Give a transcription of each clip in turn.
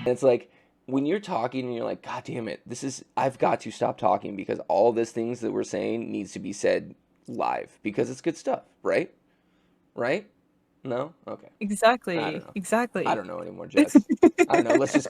And it's like when you're talking and you're like, God damn it, I've got to stop talking because all this things that we're saying needs to be said live because it's good stuff, right? Right? No? Okay. I don't Exactly. know. I Exactly. don't know anymore, Jess. I don't know. Let's just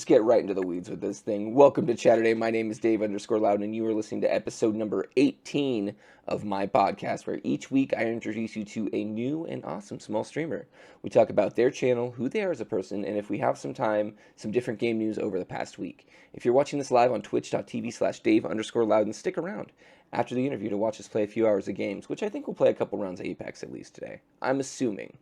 get right into the weeds with this thing. Welcome to Chatterday. My name is Dave_Loudon, and you are listening to episode number 18 of my podcast, where each week I introduce you to a new and awesome small streamer. We talk about their channel, who they are as a person, and if we have some time, some different game news over the past week. If you're watching this live on twitch.tv/Dave_Loudon, stick around after the interview to watch us play a few hours of games, which I think we'll play a couple rounds of Apex at least today. I'm assuming.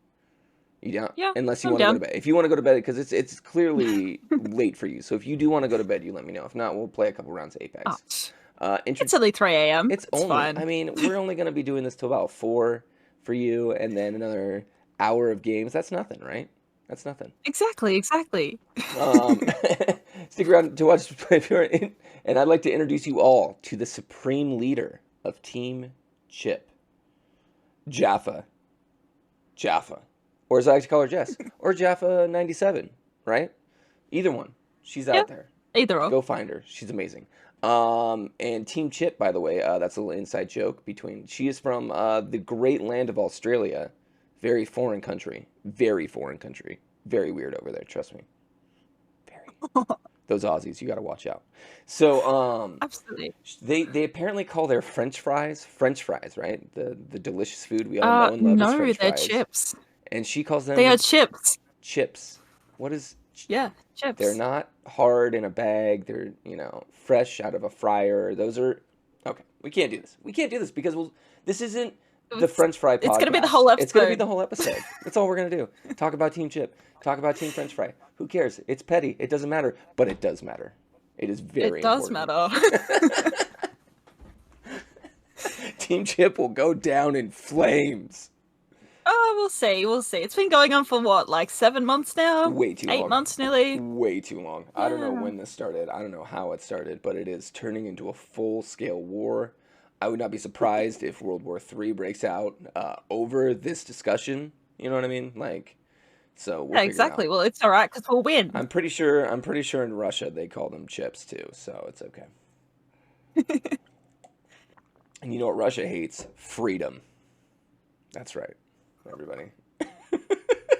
You don't, Yeah, unless you I'm want to go to down. bed. If you want to go to bed, because it's clearly late for you. So if you do want to go to bed, you let me know. If not, we'll play a couple rounds of Oh, Apex. Intro. it's only 3 a.m. It's It's only. I fine. mean, we're only going to be doing this till about 4 for you, and then another hour of games. That's nothing, right? That's nothing. Exactly, exactly. Um, Stick around to watch play if you're in, and I'd like to introduce you all to the supreme leader of Team Chip, Jaffaa. Jaffaa. Or as I like to call her, Jess. Or Jaffaa1997, right? Either one. She's Yeah, out there. either or. Go find her. She's amazing. And Team Chip, by the way, that's a little inside joke between. She is from the great land of Australia. Very foreign country. Very foreign country. Very weird over there, trust me. Very. Those Aussies, you got to watch out. So, Absolutely. they apparently call their French fries, right? The delicious food we all know and love as No, French they're fries. chips. And she calls They are them chips. chips. What is? Yeah, They're chips. not hard in a bag. They're fresh out of a fryer. Those are okay. We can't do this. We can't do this because this isn't the It's, French fry it's gonna be the whole podcast. It's gonna be episode. the whole episode. That's all we're gonna do. Talk about Team Chip. Talk about Team French Fry. Who cares? It's petty. It doesn't matter, but it does matter. It is It very does important. matter. Team Chip will go down in flames. Oh, we'll see. We'll see. It's been going on for what, like 7 months now? Way too 8 months long. nearly. Way too long. I don't know Yeah. when this started. I don't know how it started, but it is turning into a full-scale war. I would not be surprised if World War III breaks out over this discussion. You know what I mean? Like, so we'll Yeah, figure it exactly. out. Well, it's all right because we'll win. I'm pretty sure. I'm pretty sure in Russia they call them chips too, so it's okay. And you know what Russia hates? Freedom. That's right, everybody.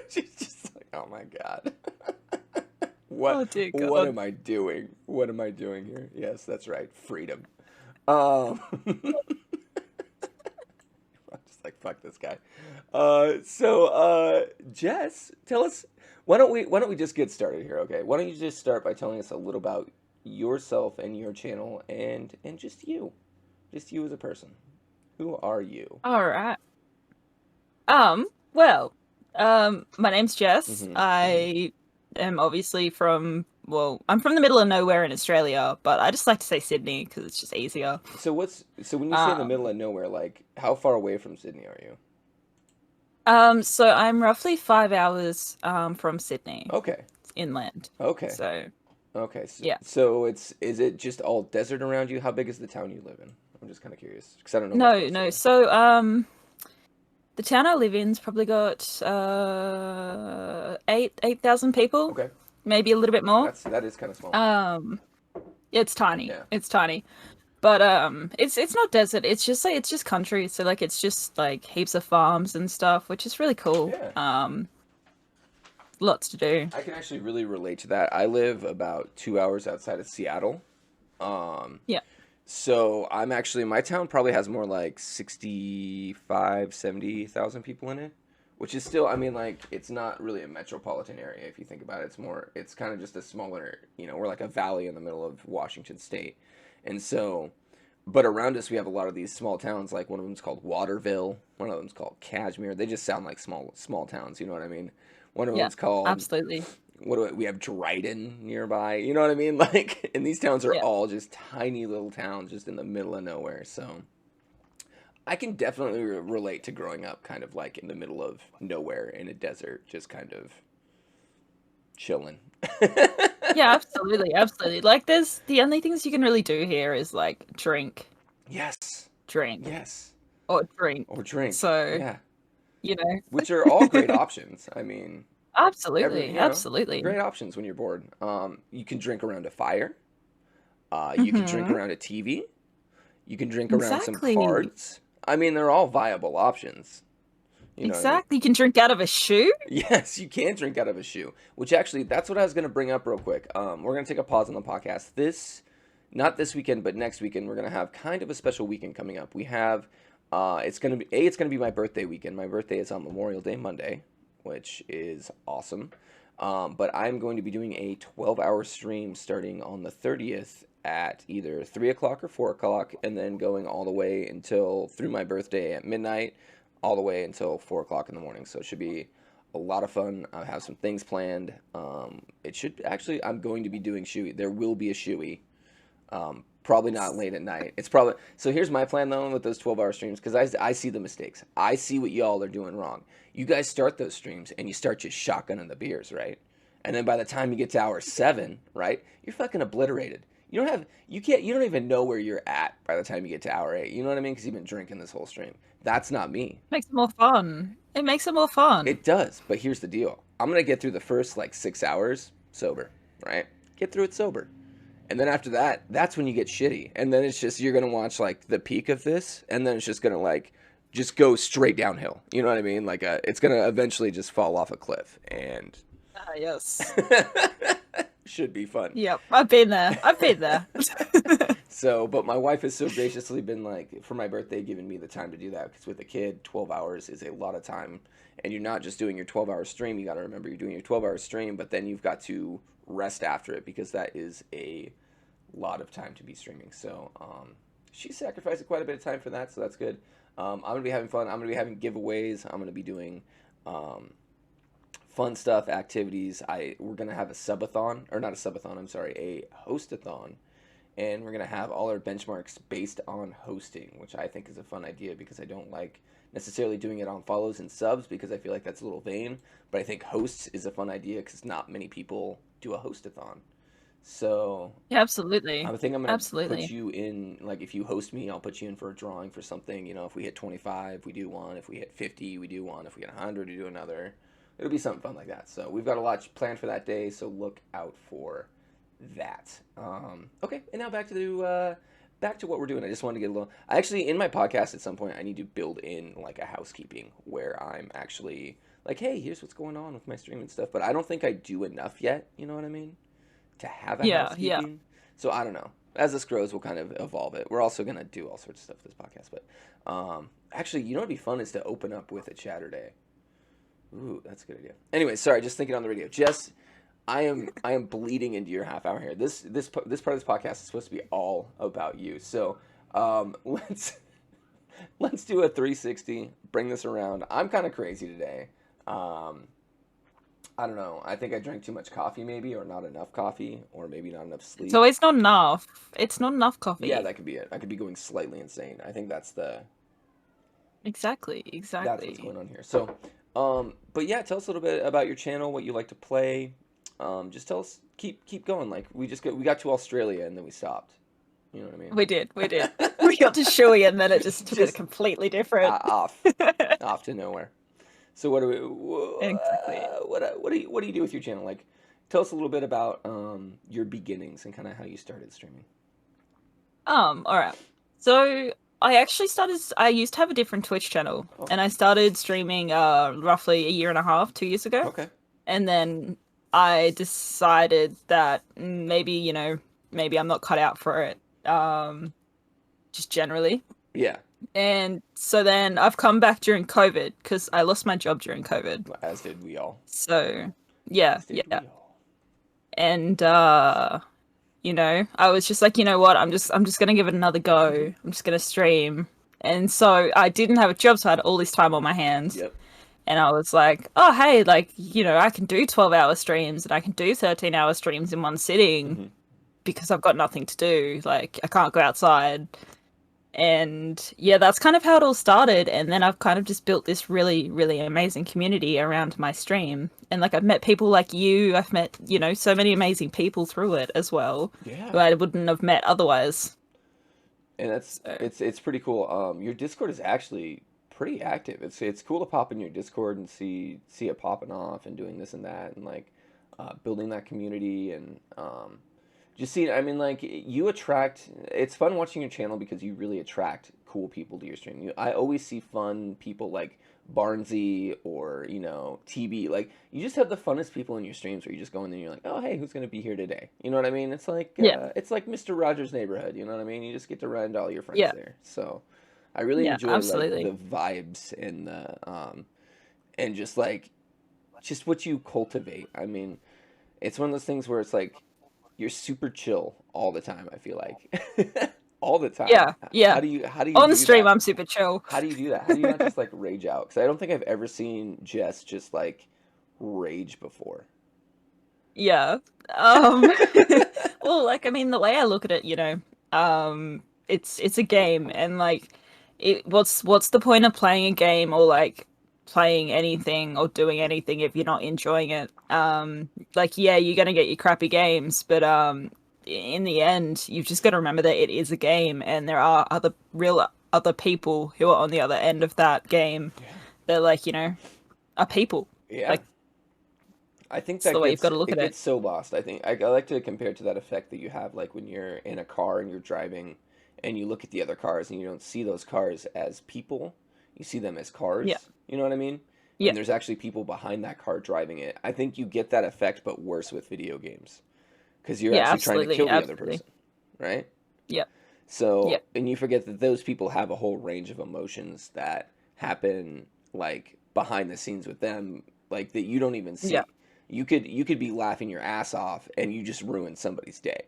She's just like, oh my god. Oh What dear what God. am I doing? What am I doing here? Yes, that's right. Freedom. Um I'm just like fuck this guy. Jess, tell us why don't we just get started here, okay? Why don't you just start by telling us a little about yourself and your channel and just you. Just you as a person. Who are you? All right. Well, my name's Jess. Mhm. Mhm. I am obviously well, I'm from the middle of nowhere in Australia, but I just like to say Sydney because it's just easier. So when you say in the middle Um, of nowhere, like how far away from Sydney are you? so I'm roughly 5 hours from Sydney, Okay. inland. Okay. So Okay. So, yeah. so is it just all desert around you? How big is the town you live in? I'm just kind of curious because I don't know much No, about no. Sydney. So the town I live in's probably got 8,000 people, Okay. maybe a little bit more. That is kind of small. Um, it's tiny. Yeah. It's tiny. But it's not desert. It's just country. So like it's just like heaps of farms and stuff, which is really cool. Yeah. Lots to do. I can actually really relate to that. I live about 2 hours outside of Seattle. Um, Yeah. so I'm actually, my town probably has more like 65, 70,000 people in it, which is still, I mean, like, it's not really a metropolitan area if you think about it. It's kind of just a smaller, we're like a valley in the middle of Washington State. And so, but around us, we have a lot of these small towns. Like one of them's called Waterville. One of them's called Cashmere. They just sound like small towns. You know what I mean? One of Yeah. them's called Absolutely. we have Dryden nearby. You know what I mean? Like, and these towns are Yeah. all just tiny little towns, just in the middle of nowhere. So I can definitely relate to growing up kind of like in the middle of nowhere in a desert, just kind of chilling. Yeah, absolutely, absolutely. Like there's the only things you can really do here is like Yes. drink, Yes. or drink. Or drink. So, Yeah. you know. Which are all great options. I mean, Absolutely, Great absolutely. options when you're bored. You can drink around a fire. You can drink Mm-hmm. around a TV. You can drink around some Exactly. cards. I mean, they're all viable options. You know what I mean? Exactly. You can drink out of a shoe. Yes, you can drink out of a shoe. Which actually, that's what I was going to bring up real quick. We're going to take a pause on the podcast. Not this weekend, but next weekend, we're going to have kind of a special weekend coming up. We have, it's going to be my birthday weekend. My birthday is on Memorial Day Monday, which is awesome. But I'm going to be doing a 12-hour stream starting on the 30th at either 3 o'clock or 4 o'clock, and then going all the way until through my birthday at midnight, all the way until 4 o'clock in the morning. So it should be a lot of fun. I have some things planned. It should actually, I'm going to be doing Shuey. There will be a Shuey. Probably not late at night. It's probably, so here's my plan though with those 12-hour streams, because I see the mistakes. I see what y'all are doing wrong. You guys start those streams and you start just shotgunning the beers, right? And then by the time you get to hour 7, right, you're fucking obliterated. You don't even know where you're at by the time you get to hour 8. You know what I mean? Because you've been drinking this whole stream. That's not me. Makes it more fun. It makes it more fun. It does, but here's the deal. I'm gonna get through the first like 6 hours sober, right? Get through it sober. And then after that, that's when you get shitty. And then it's just, you're going to watch like the peak of this, and then it's just going to like, just go straight downhill. You know what I mean? Like, it's going to eventually just fall off a cliff, and Ah, yes. should be fun. Yep. I've been there. I've been there. So, but my wife has so graciously been like, for my birthday, giving me the time to do that, because with a kid, 12 hours is a lot of time. And you're not just doing your 12-hour stream. You got to remember you're doing your 12-hour stream, but then you've got to rest after it, because that is a lot of time to be streaming. So she sacrificed quite a bit of time for that, so that's good. I'm gonna be having fun. I'm gonna be having giveaways. I'm gonna be doing fun stuff, activities. We're gonna have a subathon, or not a subathon. I'm sorry, a hostathon, and we're gonna have all our benchmarks based on hosting, which I think is a fun idea, because I don't like necessarily doing it on follows and subs, because I feel like that's a little vain. But I think hosts is a fun idea, because not many people do a hostathon. So Yeah, absolutely. I think I'm gonna put Absolutely. you in, like, if you host me, I'll put you in for a drawing for something. You know, if we hit 25, we do one. If we hit 50, we do one. If we hit 100, we do another. It'll be something fun like that. So we've got a lot planned for that day. So look out for that. Okay, and now back to what we're doing. I just wanted to get a little. I actually, in my podcast at some point, I need to build in like a housekeeping where I'm actually like, hey, here's what's going on with my stream and stuff. But I don't think I do enough yet. You know what I mean? To have a Yeah, yeah. housekeeping. So I don't know. As this grows, we'll kind of evolve it. We're also gonna do all sorts of stuff with this podcast. But actually, you know what'd be fun is to open up with a Chatterday. Ooh, that's a good idea. Anyway, sorry, just thinking on the radio. Jess, I am bleeding into your half hour here. This part of this podcast is supposed to be all about you. So let's do a 360. Bring this around. I'm kind of crazy today. Um, I don't know. I think I drank too much coffee, maybe, or not enough coffee, or maybe not enough It's sleep. always not enough. It's not enough Yeah, coffee. that could be it. I could be going slightly insane. I think Exactly, that's what's exactly. going on here. So, but yeah, tell us a little bit about your channel, what you like to play. Just tell us, keep going. Like we got to Australia and then we stopped. You know what I mean? We did, we did. We got to Shui and then it just took it Just completely different. off, off to nowhere. So what do we? Exactly. What do you do with your channel? Like, tell us a little bit about your beginnings and kind of how you started streaming. All right. So I used to have a different Twitch channel Oh, and I started streaming roughly a year and a half, 2 years ago. okay. And then I decided that maybe, maybe I'm not cut out for it. Just generally. Yeah, And so then I've come back during COVID because I lost my job during COVID. as did we all. So yeah, As did yeah. we all. And I was just like, you know what, I'm just gonna give it another go. I'm just gonna stream. And so I didn't have a job, so I had all this time on my hands. Yep. And I was like, oh hey, like, I can do 12-hour streams and I can do 13-hour streams in one sitting Hmm. because I've got nothing to do. Like I can't go outside. And yeah, that's kind of how it all started. And then I've kind of just built this really, really amazing community around my stream. And like I've met people like you, I've met, so many amazing people through it as well, Yeah. who I wouldn't have met otherwise. And So it's pretty cool. Your Discord is actually pretty active. It's cool to pop in your Discord and see it popping off and doing this and that and like building that community and just seeing. I mean, like you attract. It's fun watching your channel because you really attract cool people to your stream. I always see fun people like Barnsey or TB. Like you just have the funnest people in your streams where you just go in there and you're like, oh hey, who's gonna be here today? You know what I mean? It's like Mr. Rogers' Neighborhood. You know what I mean? You just get to run into all your friends there. So I really enjoy absolutely. like the vibes and the and just what you cultivate. I mean, it's one of those things where it's like you're super chill all the time, I feel like. All the time. Yeah. How do you on do the stream that? I'm super chill. How do you do that? How do you not just like rage out? Because I don't think I've ever seen Jess just like rage before. Yeah. Well, like I mean, the way I look at it, it's a game, and like, what's the point of playing a game or like playing anything or doing anything if you're not enjoying it? Like, yeah, you're gonna get your crappy games, but in the end, you've just got to remember that it is a game, and there are other people who are on the other end of that game. Yeah. They're like, are people. Yeah. Like, I think that's the way you've got to look at it. It gets so lost. I think I like to compare it to that effect that you have like when you're in a car and you're driving and you look at the other cars and you don't see those cars as people. You see them as cars. Yeah. You know what I mean? Yeah. And there's actually people behind that car driving it. I think you get that effect, but worse with video games. Because you're actually trying to kill the other person, right? Yep. So, and you forget that those people have a whole range of emotions that happen, like, behind the scenes with them, like, that you don't even see. Yeah. You could be laughing your ass off, and you just ruin somebody's day.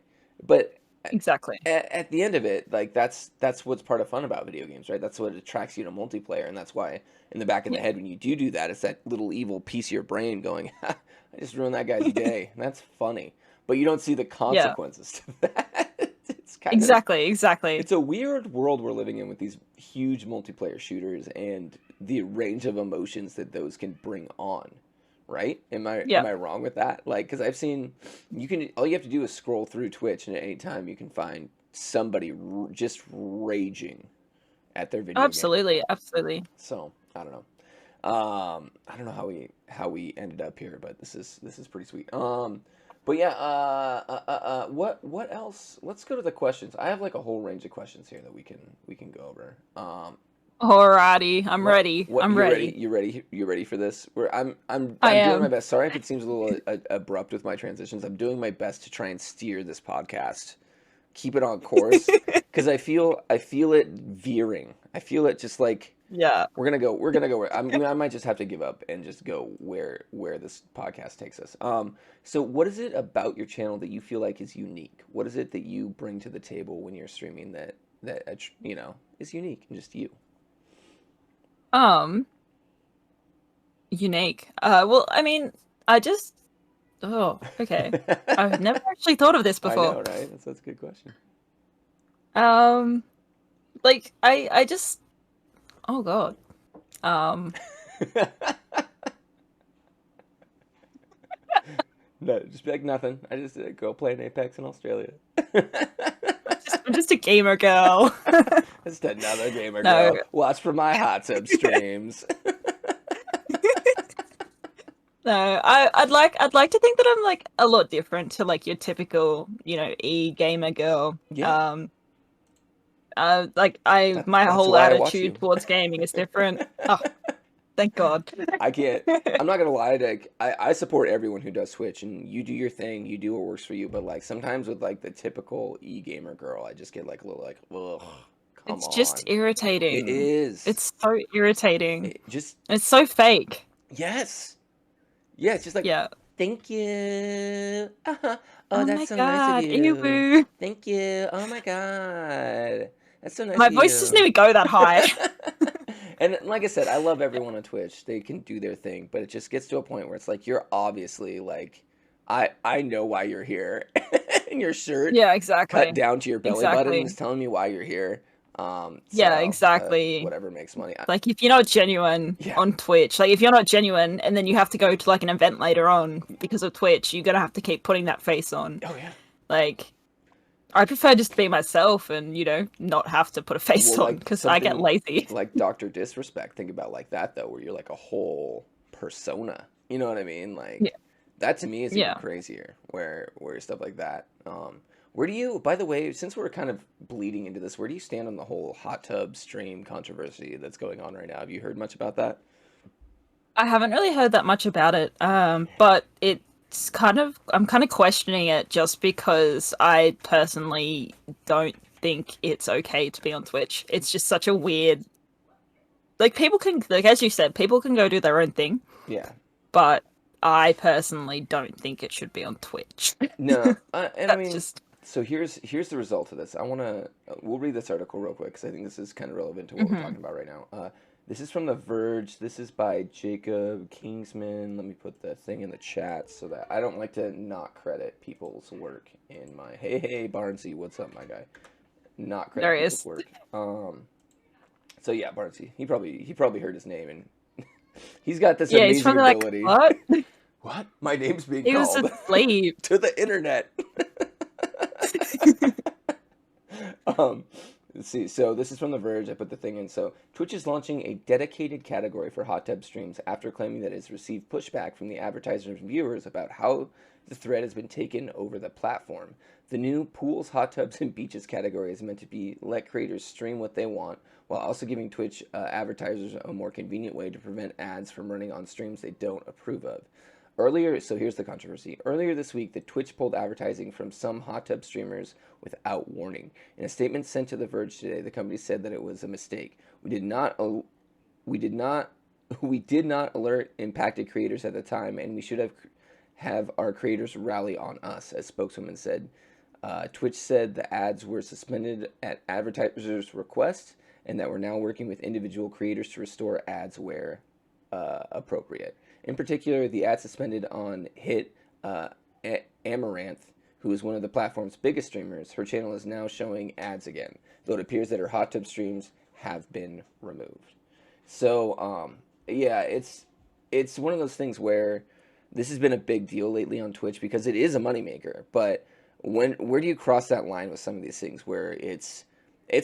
But exactly at the end of it, like, that's what's part of fun about video games, right? That's what attracts you to multiplayer, and that's why in the back of the head when you do that, it's that little evil piece of your brain going, I just ruined that guy's day. And that's funny. But you don't see the consequences to that. It's exactly. It's a weird world we're living in with these huge multiplayer shooters and the range of emotions that those can bring on, right? Am I wrong with that? Like, because I've seen all you have to do is scroll through Twitch, and at any time you can find somebody just raging at their video game. Absolutely. So I don't know. I don't know how we ended up here, but this is pretty sweet. But yeah, what else? Let's go to the questions. I have like a whole range of questions here that we can go over. Alrighty, I'm ready. I'm ready. You ready for this? I'm doing my best. Sorry if it seems a little abrupt with my transitions. I'm doing my best to try and steer this podcast, keep it on course, because I feel it veering. I feel it just like. Yeah, we're gonna go where I might just have to give up and just go where this podcast takes us. So what is it about your channel that you feel like is unique? What is it that you bring to the table when you're streaming that is unique and just you? Unique. Well, I mean, okay. I've never actually thought of this before. I know, right? That's a good question. Like I just. Oh God. No, just be like nothing. I just go play an Apex in Australia. I'm just a gamer girl. Just another gamer girl. Watch for my hot tub streams. No, I'd like to think that I'm like a lot different to like your typical, e-gamer girl. Yeah. My whole attitude towards gaming is different. Oh, thank God. I'm not gonna lie, I support everyone who does Twitch, and you do your thing, you do what works for you. But like sometimes with like the typical e-gamer girl, I just get like a little like, ugh. It's just irritating. It is. It's so irritating. It's so fake. Yes. Yeah, it's just like, thank you. Oh, that's so nice of you. Ew. Thank you. Oh my God. That's so nice. My voice doesn't even go that high. And like I said, I love everyone on Twitch. They can do their thing, but it just gets to a point where it's like you're obviously like, I know why you're here. And your shirt, exactly, cut down to your belly button is telling me why you're here. Exactly. Whatever makes money. Like if you're not genuine on Twitch, like if you're not genuine, and then you have to go to like an event later on because of Twitch, you're gonna have to keep putting that face on. Oh yeah. Like, I prefer just to be myself and, not have to put a face Well, on like because I get something lazy. like Dr. Disrespect, think about like that though, where you're like a whole persona. You know what I mean? Yeah. Like that to me is even Yeah. crazier, where stuff like that. Where do you, by the way, since we're kind of bleeding into this, where do you stand on the whole hot tub stream controversy that's going on right now? Have you heard much about that? I haven't really heard that much about it, but I'm kind of questioning it just because I personally don't think it's okay to be on Twitch. It's just such a weird, like people can, like as you said, people can go do their own thing, Yeah. but I personally don't think it should be on Twitch. No, and I That's mean, just, so here's the result of this. I want to we'll read this article real quick because I think this is kind of relevant to what we're hmm talking about right now. This is from The Verge. This is by Jacob Kingsman. Let me put the thing in the chat so that I don't like to not credit people's work in my. Hey Barnsey, what's up, my guy? Not credit there he people's is. work. So yeah, Barnsey. He probably heard his name and he's got this Yeah, he's amazing probably like, ability. what? What? My name's being He was called asleep. to the internet. um, let's see. So this is from The Verge. I put the thing in. So Twitch is launching a dedicated category for hot tub streams after claiming that it's received pushback from the advertisers and viewers about how the thread has been taken over the platform. The new pools, hot tubs, and beaches category is meant to be let creators stream what they want, while also giving Twitch advertisers a more convenient way to prevent ads from running on streams they don't approve of. So here's the controversy. Earlier this week, the Twitch pulled advertising from some hot tub streamers without warning. In a statement sent to The Verge today, the company said that it was a mistake. We did not, we did not alert impacted creators at the time, and we should have our creators rally on us, as spokeswoman said. Twitch said the ads were suspended at advertisers' request, and that we're now working with individual creators to restore ads where appropriate. In particular, the ad suspended on hit Amaranth, who is one of the platform's biggest streamers. Her channel is now showing ads again, though it appears that her hot tub streams have been removed. So, yeah, it's one of those things where this has been a big deal lately on Twitch because it is a moneymaker. But where do you cross that line with some of these things where it's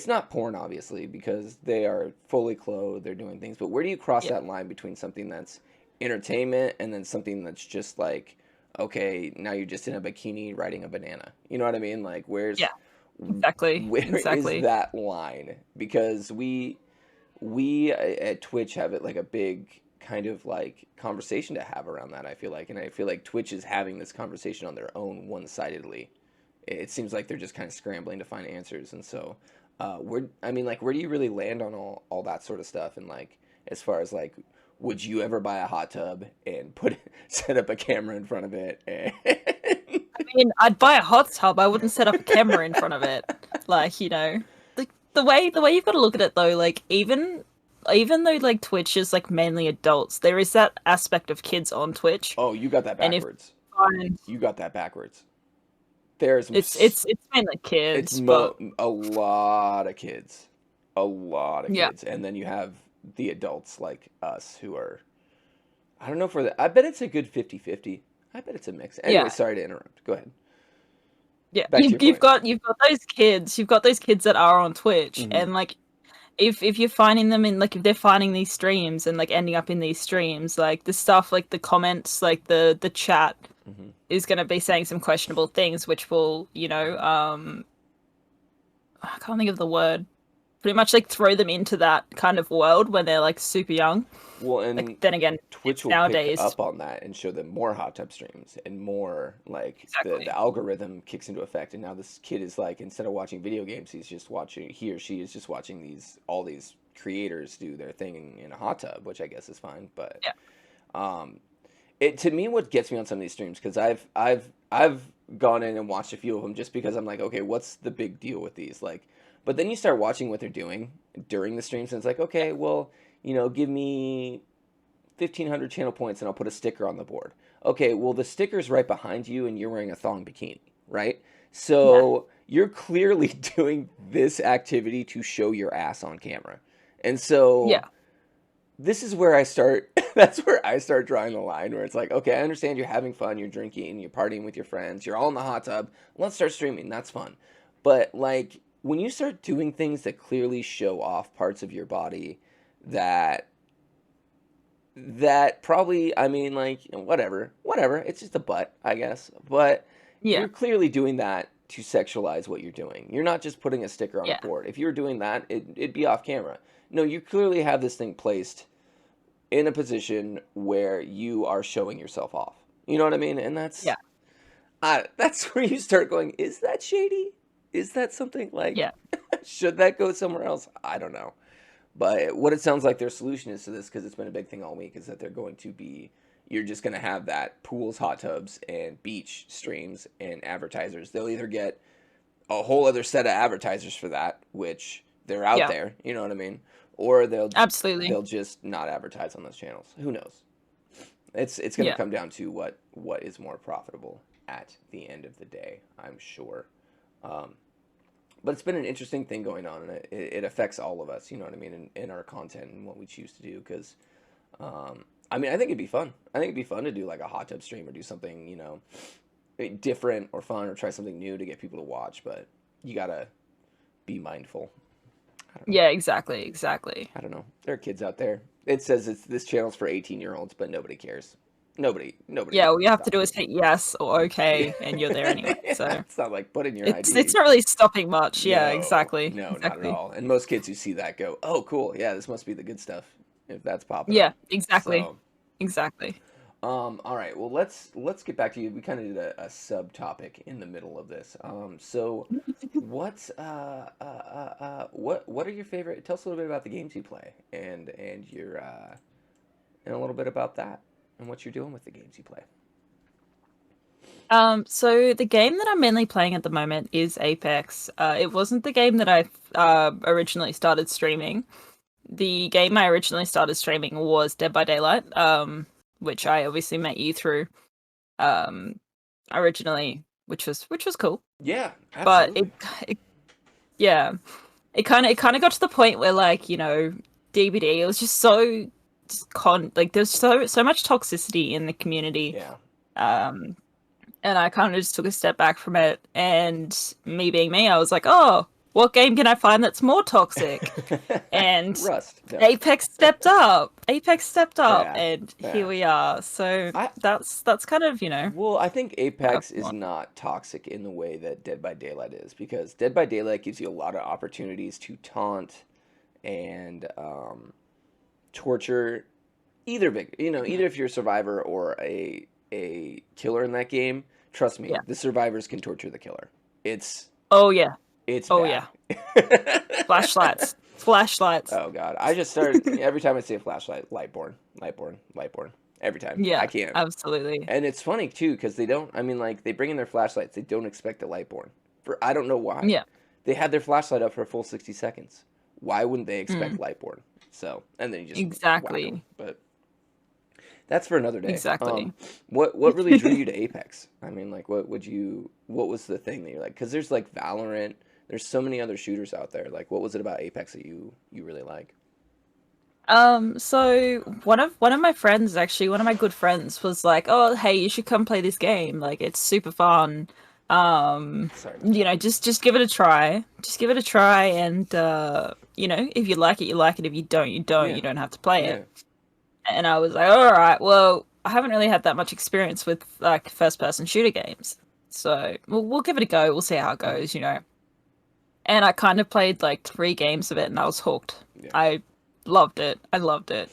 not porn, obviously, because they are fully clothed, they're doing things. But where do you cross Yeah. that line between something that's entertainment and then something that's just like, okay, now you're just in a bikini riding a banana? You know what I mean? Like, Yeah, exactly. where is Exactly. that line? Because we at Twitch have it like a big kind of like conversation to have around that. I feel like, and I feel like Twitch is having this conversation on their own one-sidedly. It seems like they're just kind of scrambling to find answers, and so where do you really land on all that sort of stuff? And like, as far as like, would you ever buy a hot tub and set up a camera in front of it? And I mean, I'd buy a hot tub. I wouldn't set up a camera in front of it. Like, the way you've got to look at it though, like even though like Twitch is like mainly adults, there is that aspect of kids on Twitch. oh, you got that And if backwards. find You got that backwards. There's it's mainly kids, but a lot of kids, a lot of yeah. kids, and then you have the adults like us who are. I don't know for the. I bet it's a good 50-50. I bet it's a mix. Anyway, Yeah. sorry to interrupt. Go ahead. Yeah. Back to your You've point. got those kids that are on Twitch, Hmm. and like if you're finding them in like if they're finding these streams and like ending up in these streams, like the stuff like the comments, like the chat Hmm. is going to be saying some questionable things, which will, I can't think of the word. Pretty much like throw them into that kind of world when they're like super young. Well, Like and then again, Twitch will pick nowadays, up on that and show them more hot tub streams and more like the exactly. algorithm kicks into effect, and now this kid is like, instead of watching video games, he or she is just watching all these creators do their thing in a hot tub, which I guess is fine. But Yeah. um, it to me, what gets me on some of these streams, because I've gone in and watched a few of them just because I'm like, okay, what's the big deal with these? Like, but then you start watching what they're doing during the streams, and it's like, okay, well, give me 1,500 channel points and I'll put a sticker on the board. Okay, well, the sticker's right behind you and you're wearing a thong bikini, right? Yeah. So you're clearly doing this activity to show your ass on camera. And so Yeah. this is where I start, that's where I start drawing the line, where it's like, okay, I understand you're having fun, you're drinking, you're partying with your friends, you're all in the hot tub, let's start streaming, that's fun. But like when you start doing things that clearly show off parts of your body that probably, I mean, like, whatever, it's just a butt, I guess. But Yeah. you're clearly doing that to sexualize what you're doing. You're not just putting a sticker on a Yeah. board. If you were doing that, it'd be off camera. No, you clearly have this thing placed in a position where you are showing yourself off. You know what I mean? And Yeah. that's where you start going, is that shady? Is that something like, Yeah. should that go somewhere else? I don't know. But what it sounds like their solution is to this, because it's been a big thing all week, is that they're going to be, you're just going to have that pools, hot tubs, and beach streams and advertisers. They'll either get a whole other set of advertisers for that, which they're out Yeah. there, you know what I mean? Or Absolutely. they'll just not advertise on those channels. Who knows? It's going to Yeah. come down to what is more profitable at the end of the day, I'm sure. But it's been an interesting thing going on, and it affects all of us, you know what I mean, in our content and what we choose to do. Because, I mean, I think it'd be fun. I think it'd be fun to do like a hot tub stream or do something, you know, different or fun, or try something new to get people to watch. But you gotta be mindful. I don't know. Yeah, exactly. I don't know. There are kids out there. It says this channel's for 18-year-olds, but nobody cares. Nobody. Yeah, all you have to stops do is it. hit yes or okay, and you're there anyway. So It's not like put in your ID. it's not really stopping much. Yeah, No, exactly. no, not at Exactly. all. And most kids who see that go, "Oh, cool. Yeah, this must be the good stuff if that's popping Yeah, up." exactly. So, Exactly. all right. Well, let's get back to you. We kind of did a subtopic in the middle of this. So what's what are your favorite? Tell us a little bit about the games you play and your and a little bit about that and what you're doing with the games you play. So the game that I'm mainly playing at the moment is Apex. It wasn't the game that I originally started streaming. The game I originally started streaming was Dead by Daylight, which I obviously met you through originally, which was cool. Yeah, But absolutely. yeah, it kind of got to the point where, like, you know, DBD, it was just so like there's so much toxicity in the community. Yeah. And I kind of just took a step back from it, and me being me, I was like, oh, what game can I find that's more toxic? And Rust. No. Apex stepped up. Yeah, And yeah. here we are. So that's kind of, you know. Well, I think Apex is not toxic in the way that Dead by Daylight is, because Dead by Daylight gives you a lot of opportunities to taunt and torture either either if you're a survivor or a killer in that game. Trust me, Yeah. the survivors can torture the killer. It's Oh yeah. it's Oh bad. yeah. Flashlights. Oh god, I just started every time I see a flashlight, Lightborn. Every time. Yeah. I can't. Absolutely. And it's funny too, because they don't. I mean, like, they bring in their flashlights. They don't expect a Lightborn. For I don't know why. Yeah. They had their flashlight up for a full 60 seconds. Why wouldn't they expect Mm. Lightborn? So, and then you just Exactly. whack 'em. But that's for another day. Exactly. What really drew you to Apex? I mean, like, what was the thing that you're like? Because there's like Valorant. There's so many other shooters out there. Like, what was it about Apex that you really like? So one of my friends, actually, one of my good friends, was like, "Oh, hey, you should come play this game. Like, it's super fun. Sorry. You know, just give it a try. Just give it a try, and you know, if you like it, you like it. If you don't, you don't. Yeah. You don't have to play Yeah. it." And I was like, "All right, well, I haven't really had that much experience with like first-person shooter games, so we'll give it a go. We'll see how it goes, you know." And I kind of played like 3 games of it, and I was hooked. Yeah. I loved it.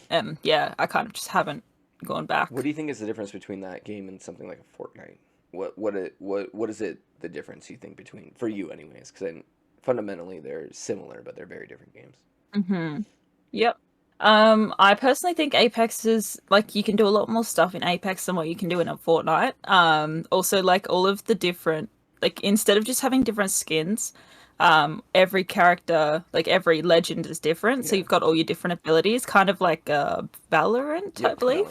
And yeah, I kind of just haven't gone back. What do you think is the difference between that game and something like a Fortnite? What is it, the difference you think between, for you anyways? Because fundamentally they're similar, but they're very different games. Mm-hmm. Yep. I personally think Apex is, like, you can do a lot more stuff in Apex than what you can do in a Fortnite. Also, like, all of the different, like, instead of just having different skins, every character, like, every legend is different. So Yeah. you've got all your different abilities, kind of like Valorant, I Yep, believe.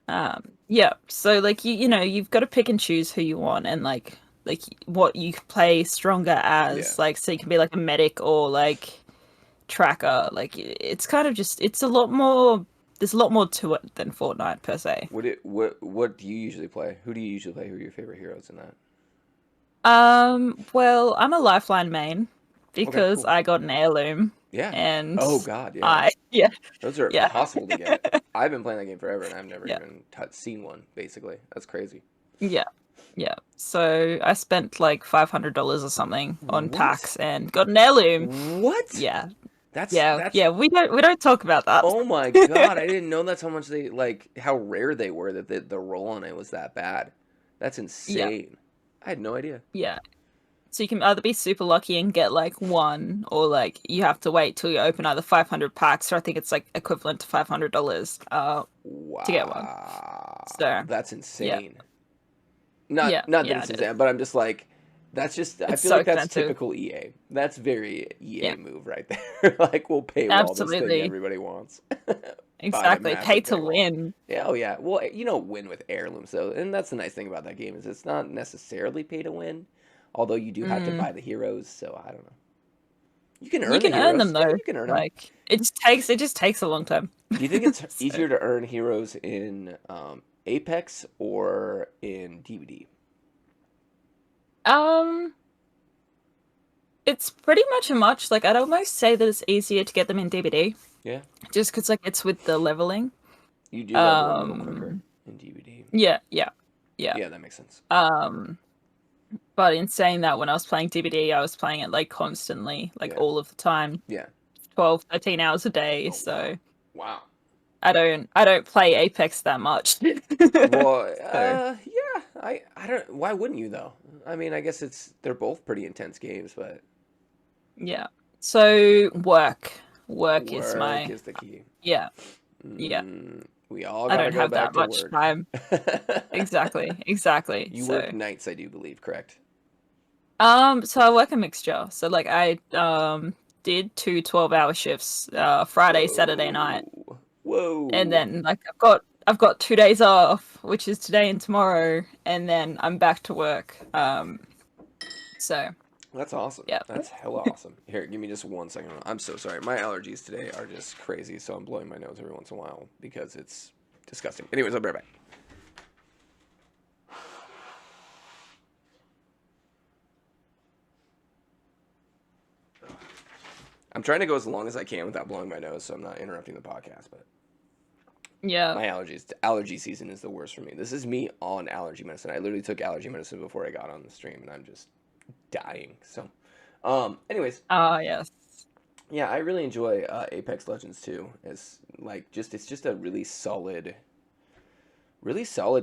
Valorant. Yeah. So, like, you know, you've got to pick and choose who you want, and like what you play stronger as. Yeah. Like, so you can be like a medic or like tracker. Like, it's kind of just, it's a lot more, there's a lot more to it than Fortnite per se. What do you usually play? Who do you usually play? Who are your favorite heroes in that? Well, I'm a Lifeline main Okay, because cool. I got an heirloom, Yeah. and Oh God, yeah. I yeah Those are yeah impossible to get. I've been playing that game forever, and I've never yeah even seen one. Basically, that's crazy. yeah yeah. So I spent like $500 or something on What? packs and got an heirloom. What? Yeah That's. yeah. We don't talk about that. Oh my God! I didn't know that's how much they like how rare they were that the roll on it was that bad. That's Yeah insane. I had no idea. yeah. So you can either be super lucky and get like one, or like you have to wait till you open either 500 packs, or I think it's like equivalent to $500 to get one. Wow, So that's yeah insane. Not that yeah it's it is. insane, but I'm just like, that's just. I It's feel so like that's expensive. typical EA. That's very EA Yeah, move right there. Like we'll paywall this thing absolutely. everybody wants by a Exactly. Pay massive to paywall. win. Yeah, oh yeah. Well, you don't win with heirlooms though, and that's the nice thing about that game is it's not necessarily pay to win, although you do have to Mm. buy the heroes. So I don't know. You can You earn the can earn them heroes. Yeah, though. you can earn them. Like it just takes a long time. Do you think it's So, easier to earn heroes in Apex or in DVD? um, it's pretty much a much. Like I'd almost say that it's easier to get them in DVD, Yeah, just because like it's with the leveling. you do level a little quicker Um, in DVD. yeah. Yeah, that makes sense. Um, but in saying that, when I was playing DVD, I was playing it like constantly, like Yeah, all of the time, yeah. 12, 13 hours a day. Oh wow, So wow. I don't play Apex that much. Well, So yeah. I don't. Why wouldn't you though? I mean, I guess they're both pretty intense games, but yeah. So work is work my is the key. yeah yeah. We all I gotta don't go have back that to much work. time. Exactly. You work So nights, I do believe, correct? so I work a mixture. So like I did 2 12-hour shifts, Friday, Saturday night, Whoa, and whoa. then like I've got 2 days off, which is today and tomorrow, and then I'm back to work. So That's awesome. yeah. That's hella awesome. Here, give me just 1 second. I'm so sorry. My allergies today are just crazy, so I'm blowing my nose every once in a while because it's disgusting. Anyways, I'll be right back. I'm trying to go as long as I can without blowing my nose, so I'm not interrupting the podcast. But Yeah. my allergy season is the worst for me. This is me on allergy medicine. I literally took allergy medicine before I got on the stream, and I'm just dying. So, anyways, Ah, yes. yeah, I really enjoy Apex Legends too. It's just a really solid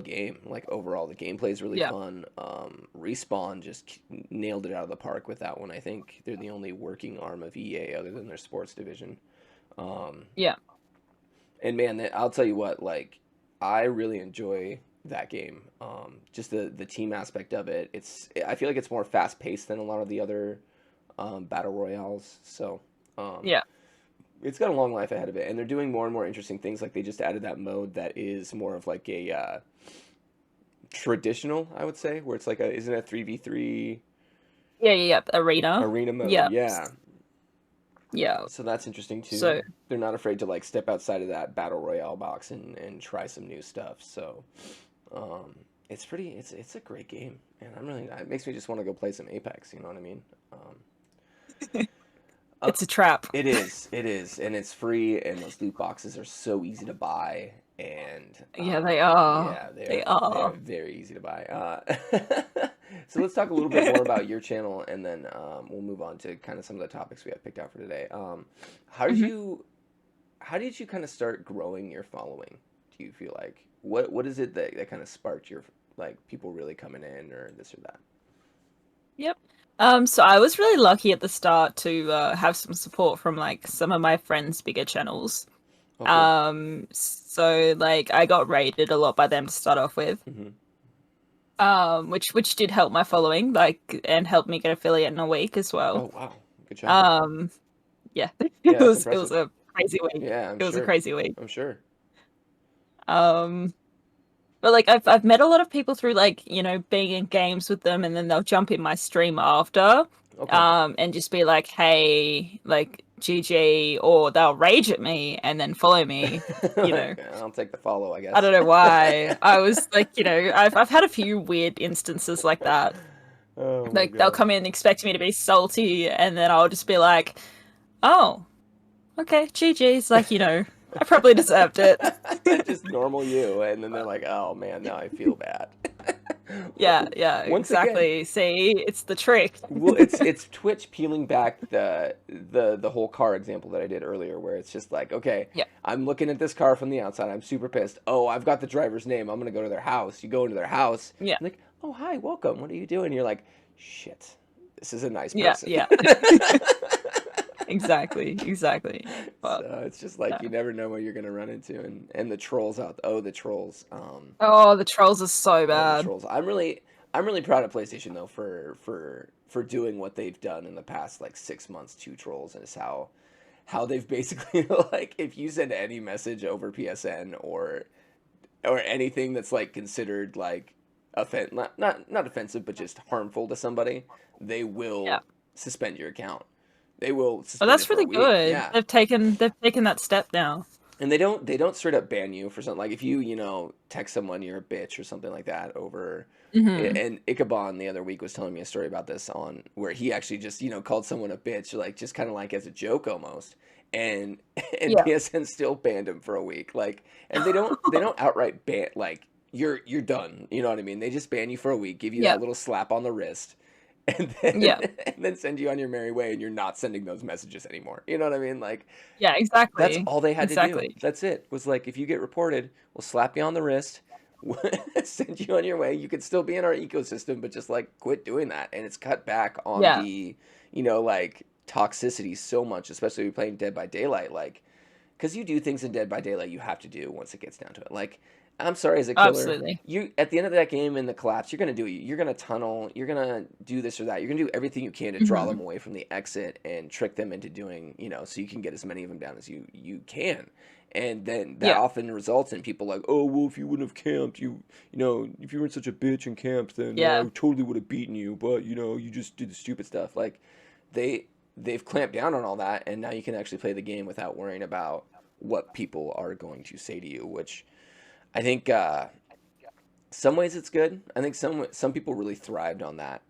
game. Like overall, the gameplay is really Yeah. fun. Respawn just nailed it out of the park with that one. I think they're the only working arm of EA other than their sports division. Um, Yeah. and man, I'll tell you what, like I really enjoy that game. Just the team aspect of it. I feel like it's more fast paced than a lot of the other battle royales. So um, Yeah. it's got a long life ahead of it, and they're doing more and more interesting things. Like they just added that mode that is more of like a traditional, I would say, where it's like isn't it a 3v3 Yeah. Arena. arena mode? Yeah. Yeah. Yeah. So that's interesting too. So They're not afraid to like step outside of that battle royale box and try some new stuff. So um, it's a great game, and it makes me just want to go play some Apex. You know what I mean? Uh, it's a trap. it is, and it's free, and those loot boxes are so easy to buy, and Yeah, they are. yeah, They they are are. very easy to buy. So let's talk a little bit more about your channel, and then we'll move on to kind of some of the topics we have picked out for today. How did Mhm. you how did you kind of start growing your following? Do you feel like what is it that kind of sparked your like people really coming in or this or that? Yep. So I was really lucky at the start to have some support from like some of my friends' bigger channels. Oh, cool. So like I got rated a lot by them to start off with. Hmm. Which did help my following, like, and helped me get affiliate in a week as well. Oh, wow, good job. Um, yeah, Yeah, that's it was impressive. a crazy week. Yeah, I'm It was a sure. crazy week. I'm sure. Um, but like I've met a lot of people through like, being in games with them, and then they'll jump in my stream after, Okay. and just be like, hey, like GG, or they'll rage at me and then follow me, you know. Like, I'll take the follow, I I guess. don't know why. I was like, I've had a few weird instances like that. Oh my Like they'll gosh. come in expecting me to be salty, and then I'll just be like, "Oh, okay, GG's." Like, I probably deserved it. Just normal you, and then they're like, "Oh man, now I feel bad." Yeah, Once again, exactly. See, it's the trick. well, it's Twitch peeling back the whole car example that I did earlier, where it's just like, okay, Yeah, I'm looking at this car from the outside, I'm super pissed. Oh, I've got the driver's name. I'm gonna go to their house. You go into their house, yeah, like, oh hi, welcome. What are you doing? You're like, shit, this is a nice yeah, person. yeah. Exactly. But So it's just like you yeah. never know what you're gonna run into, and the trolls out. Oh, the trolls. Oh, the trolls are so Oh, the bad. trolls. I'm really proud of PlayStation though for doing what they've done in the past like 6 months to trolls, and it's how they've basically like if you send any message over PSN or anything that's like considered like not offensive but just harmful to somebody, they Yeah. will suspend your account. They will Oh, suspend it that's for a really week. good. Yeah. They've taken that step now. And they don't straight up ban you for something like if you text someone you're a bitch or something like that over. Hmm. And Ichabod the other week was telling me a story about this on where he actually just called someone a bitch like just kind of like as a joke almost, and and Yeah. PSN still banned him for a week, like, and they don't outright ban, like, you're done, you know what I mean, they just ban you for a week, give you Yeah. that little slap on the wrist, and then Yeah. and then send you on your merry way, and you're not sending those messages anymore, you know what I mean, like. Yeah, That's exactly. all they had to do. Exactly. That's it. Was like if you get reported, we'll slap you on the wrist, send you on your way. You could still be in our ecosystem, but just like quit doing that. And it's cut back on Yeah. the toxicity so much, especially when you're playing Dead by Daylight. Like, because you do things in Dead by Daylight you have to do once it gets down to it. Like, I'm sorry, as a killer, Absolutely. you at the end of that game in the collapse, you're gonna do it. You're gonna tunnel. You're gonna do this or that. You're gonna do everything you can to draw Hmm. them away from the exit and trick them into doing, so you can get as many of them down as you can. And then that Yeah. often results in people like, oh well, if you wouldn't have camped, if you weren't such a bitch and camped, then I Yeah. totally would have beaten you. But you just did the stupid stuff. Like, they they've clamped down on all that, and now you can actually play the game without worrying about what people are going to say to you, which I think some ways it's good. I think some people really thrived on that.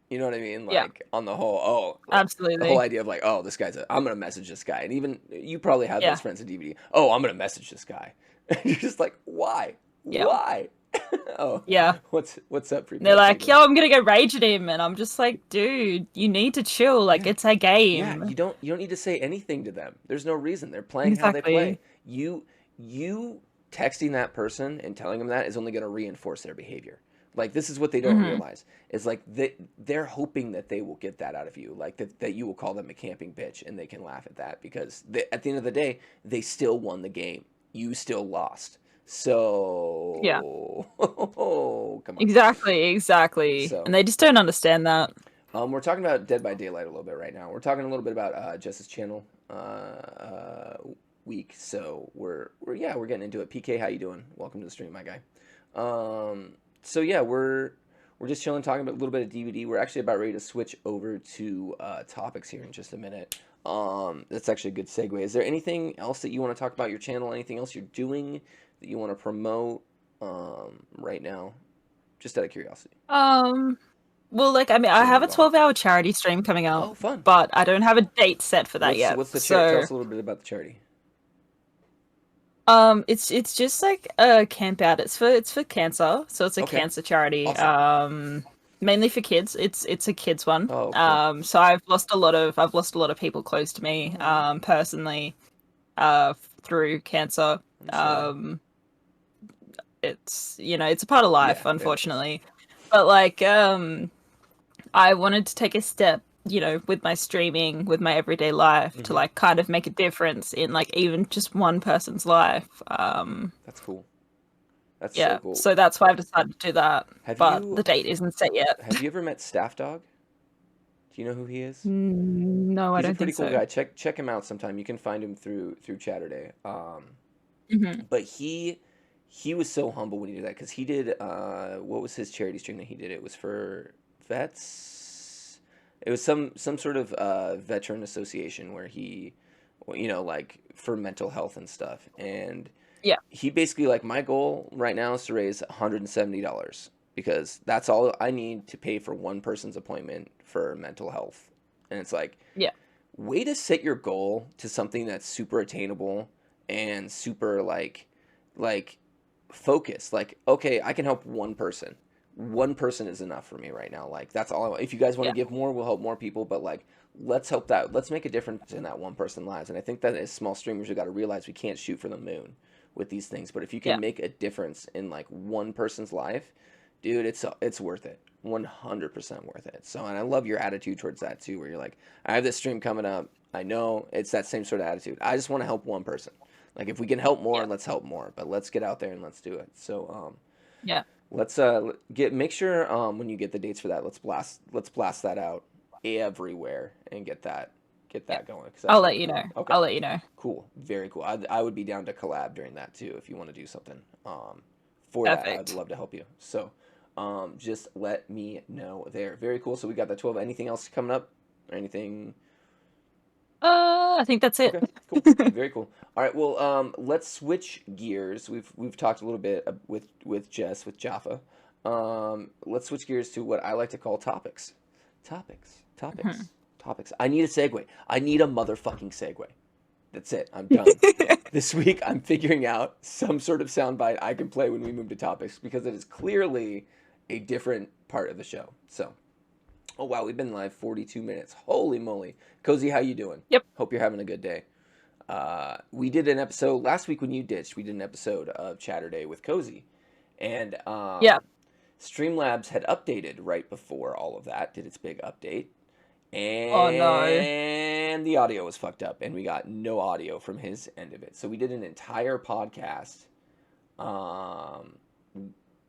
You know what I mean? Yeah. Like on the whole, the whole Absolutely. idea of like, oh, this guy's I'm gonna message this guy, and even you probably have those Yeah. friends in DVD. Oh, I'm gonna message this guy. And you're just like, why? Yeah. Why? Oh, Yeah. what's up, They're Prepare like, Steven? yo, I'm gonna go rage at him, and I'm just like, dude, you need to chill. Like, Yeah. it's a Yeah, game. you don't need to say anything to them. There's no reason. They're playing how they play. Exactly. You texting that person and telling them that is only going to reinforce their behavior. Like, this is what they don't Hmm. realize. It's like they're hoping that they will get that out of you. Like that you will call them a camping bitch and they can laugh at that because at the end of the day, they still won the game. You still lost. Yeah. So, come on. Exactly. And So, they just don't understand that. we're talking about Dead by Daylight a little bit right now. We're talking a little bit about Justice Channel week. So we're getting into it. PK, how you doing? Welcome to the stream, my guy. So yeah, we're just chilling, talking about a little bit of DVD. We're actually about ready to switch over to topics here in just a minute. That's actually a good segue. Is there anything else that you want to talk about your channel? Anything else you're doing that you want to promote right now? Just out of curiosity. Um, well, like, I mean, I Before we have a move on. 12-hour charity stream coming up, Oh, fun. but I don't have a date set for that yet. What's the charity? Tell So, us a little bit about the charity. it's just like a camp out. It's for cancer, so it's a Okay. cancer charity. Awesome. Mainly for kids. It's a kids one. Oh, cool. So I've lost a lot of people close to me, personally, through cancer. I'm sorry. It's a part of life, Yeah, it is. unfortunately. But like, I wanted to take a step, with my streaming, with my everyday life, to Hmm. like kind of make a difference in like even just one person's life. That's cool. That's so Yeah, cool. so that's why I've decided to do that. Have But you the date isn't set yet. have you ever met Staff Dog? Do you know who he is? No, I He's a don't pretty think cool so. guy. Check him out sometime. You can find him through Chatterday. Hmm. But he was so humble when he did that because he did what was his charity stream that he did? It was for vets. It was some sort of veteran association where he, well, like for mental health and stuff. And Yeah. he basically like my goal right now is to raise $170. because that's all I need to pay for one person's appointment for mental health. And it's like, Yeah. way to set your goal to something that's super attainable and super like focused. Like, okay, I can help one person. One person is enough for me right now. Like, that's all I want. If you guys want to Yeah. give more, we'll help more people, but like, let's help that. Let's make a difference in that one person's lives. And I think that as small streamers, we got to realize we can't shoot for the moon with these things, but if you Yeah. can make a difference in like one person's life, dude, it's worth it. 100% worth it. So, and I love your attitude towards that too, where you're like, I have this stream coming up. I know it's that same sort of attitude. I just want to help one person. Like, if we can help more, Yeah. let's help more. But let's get out there and let's do it. So, Yeah. let's make sure when you get the dates for that, let's blast that out everywhere and get that Yeah. going, because I'll that's let really you cool. know. Okay, I'll let you know. cool, very cool. I would be down to collab during that too if you want to do something. For that, I'd Perfect. love to help you. So, just let me know there. Very cool. So we got the 12. Anything else coming up? Or anything? I think that's it. Okay, cool. Very cool. All right, well, let's switch gears. We've talked a little bit with Jess with Jaffa. Let's switch gears to what I like to call topics. Topics. Mhm. Topics. Topics. I need a segue. I need a motherfucking segue. That's it. I'm done. This week, I'm figuring out some sort of soundbite I can play when we move to topics, because it is clearly a different part of the show. So, oh wow, we've been live 42 minutes. Holy moly. Cozy, how you doing? Yep. Hope you're having a good day. We did an episode last week when you ditched. We did an episode of Chatterday with Cozy, and Yeah. Streamlabs had updated right before all of that. Did its big update, Oh no. and the audio was fucked up, and we got no audio from his end of it. So we did an entire podcast um,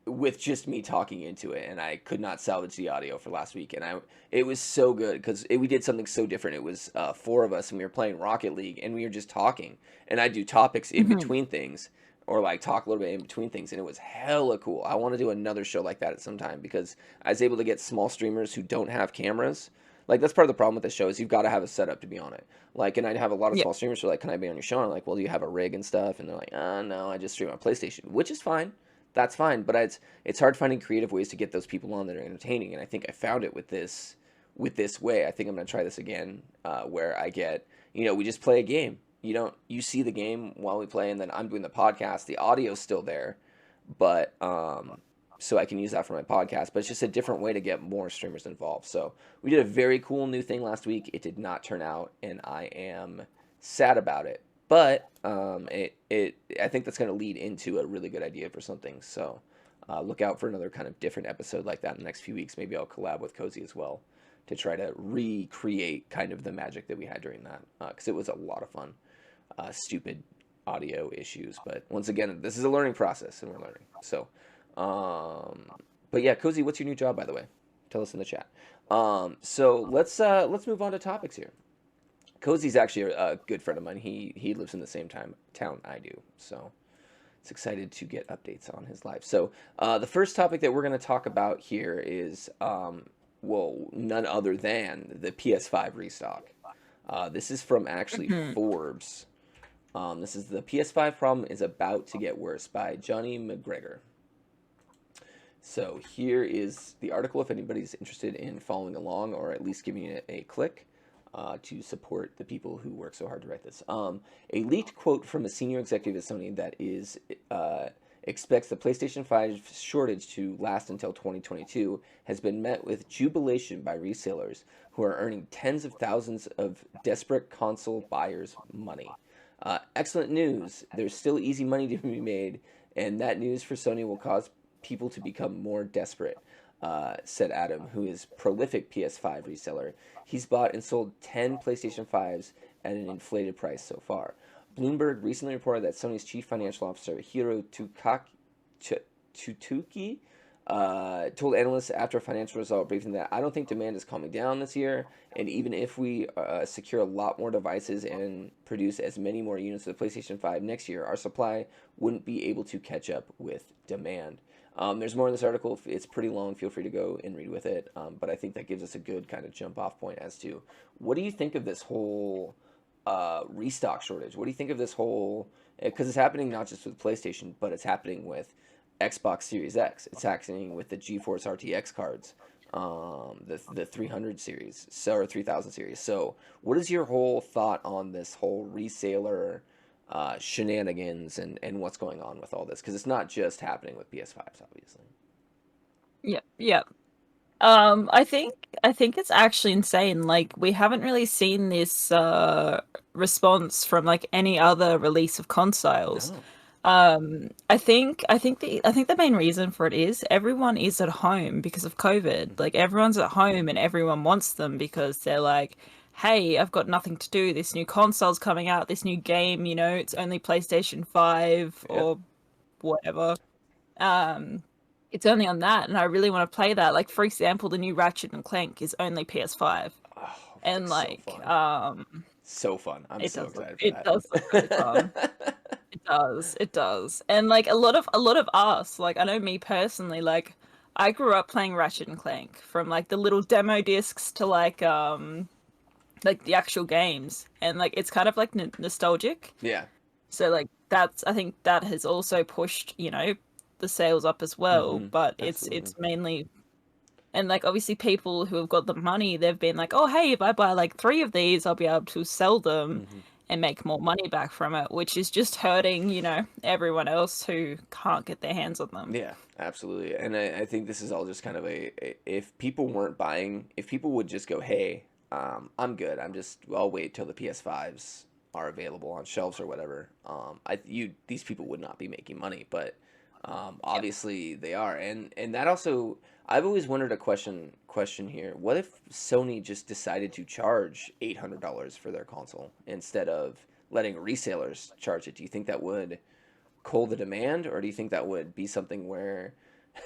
with just me talking into it, and I could not salvage the audio for last week. And it was so good because we did something so different. It was four of us, and we were playing Rocket League, and we were just talking, and I do topics in Mhm. between things, or like talk a little bit in between things, and it was hella cool. I want to do another show like that at some time, because I was able to get small streamers who don't have cameras. Like, that's part of the problem with the show, is you've got to have a setup to be on it. Like, and I'd have a lot of Yeah. small streamers who are like, can I be on your show? And I'm like, well, do you have a rig and stuff? And they're like, no, I just stream on PlayStation, which is fine. That's fine. But it's hard finding creative ways to get those people on that are entertaining. And I think I found it with this way. I think I'm gonna try this again, where I get, we just play a game. You see the game while we play, and then I'm doing the podcast. The audio's still there, but so I can use that for my podcast. But it's just a different way to get more streamers involved. So we did a very cool new thing last week. It did not turn out, and I am sad about it. But I think that's going to lead into a really good idea for something. So look out for another kind of different episode like that in the next few weeks. Maybe I'll collab with Cozy as well to try to recreate kind of the magic that we had during that, because it was a lot of fun. Stupid audio issues, but once again, this is a learning process, and we're learning. So, but yeah, Cozy, what's your new job, by the way? Tell us in the chat. So let's move on to topics here. Cozy's actually a good friend of mine. He lives in the same town I do, so it's excited to get updates on his life. So the first topic that we're going to talk about here is none other than the PS5 restock. This is from actually Mhm. Forbes. This is the PS5 problem is about to get worse by Johnny McGregor. So here is the article if anybody's interested in following along, or at least giving it a click to support the people who work so hard to write this. A leaked quote from a senior executive at Sony that expects the PlayStation 5 shortage to last until 2022 has been met with jubilation by resellers who are earning tens of thousands of desperate console buyers money. Excellent news. There's still easy money to be made, and that news for Sony will cause people to become more desperate, said Adam, who is prolific PS5 reseller. He's bought and sold 10 PlayStation 5s at an inflated price so far. Bloomberg recently reported that Sony's chief financial officer, Hiro Tutuki, told analysts after a financial result briefing that I don't think demand is calming down this year, and even if we secure a lot more devices and produce as many more units of the PlayStation 5 next year, our supply wouldn't be able to catch up with demand. There's more in this article. It's pretty long. Feel free to go and read with it. But I think that gives us a good kind of jump off point as to what do you think of this whole restock shortage? What do you think of this whole, because it's happening not just with PlayStation, but it's happening with Xbox Series X. It's happening with the GeForce RTX cards, the 300 series, so or 3000 series. So, what is your whole thought on this whole reseller shenanigans and what's going on with all this? Because it's not just happening with PS5s, obviously. Yeah, yeah. I think it's actually insane. Like we haven't really seen this response from like any other release of consoles. No. I think the main reason for it is everyone is at home because of COVID. Mhm. Like everyone's at home and everyone wants them because they're like, hey, I've got nothing to do. This new console's coming out, this new game, you know, it's only PlayStation 5 Yep. or whatever. Um, it's only on that, and I really want to play that. Like, for example, the new Ratchet and Clank is only PS5, Oh, that and looks so like, fun. So fun. I'm so excited for it that. does look really fun. It does, and like a lot of us, like I know me personally, like I grew up playing Ratchet and Clank from like the little demo discs to like the actual games, and like it's kind of like nostalgic. Yeah. So like that's I think that has also pushed, you know, the sales up as well, Hmm. but Absolutely. it's mainly and like obviously people who have got the money, they've been like, "Oh, hey, if I buy like 3 of these, I'll be able to sell them Hmm. and make more money back from it," which is just hurting, you know, everyone else who can't get their hands on them. Yeah, absolutely. And I think this is all just kind of if people weren't buying, if people would just go, hey, I'm good. I'll wait till the PS5s are available on shelves or whatever. These people would not be making money, but Yep. obviously they are. And that also, I've always wondered a question here. What if Sony just decided to charge $800 for their console instead of letting resellers charge it? Do you think that would cull the demand, or do you think that would be something where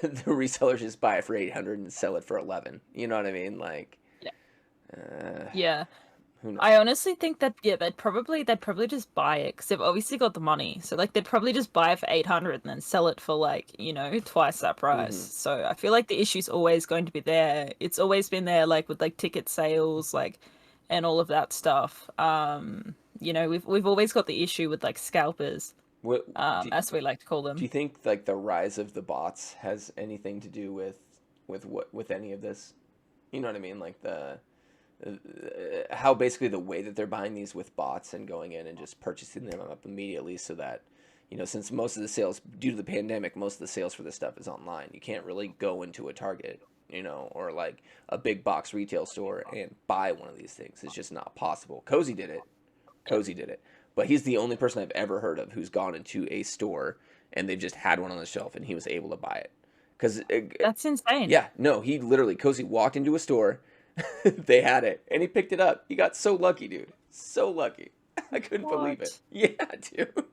the resellers just buy it for 800 and sell it for 11? You know what I mean? Like, Yeah. uh, Yeah. who knows? I honestly think that yeah, they'd probably just buy it because they've obviously got the money. So like they'd probably just buy it for 800 and then sell it for like, you know, twice that price. Hmm. So I feel like the issue's always going to be there. It's always been there like with like ticket sales like and all of that stuff. You know, we've always got the issue with like scalpers, What do, as we like to call do them. you think like the rise of the bots has anything to do with any of this? You know what I mean? Like the how basically the way that they're buying these with bots and going in and just purchasing them up immediately so that since most of the sales due to the pandemic, most of the sales for this stuff is online. You can't really go into a Target, or like a big box retail store and buy one of these things. It's just not possible. Yeah. Cozy did it, but he's the only person I've ever heard of who's gone into a store and they've just had one on the shelf and he was able to buy it. Because That's insane. yeah, no, he literally Cozy walked into a store, they had it, and he picked it up. He got so lucky, dude. So lucky. I couldn't believe it. What? Yeah, dude.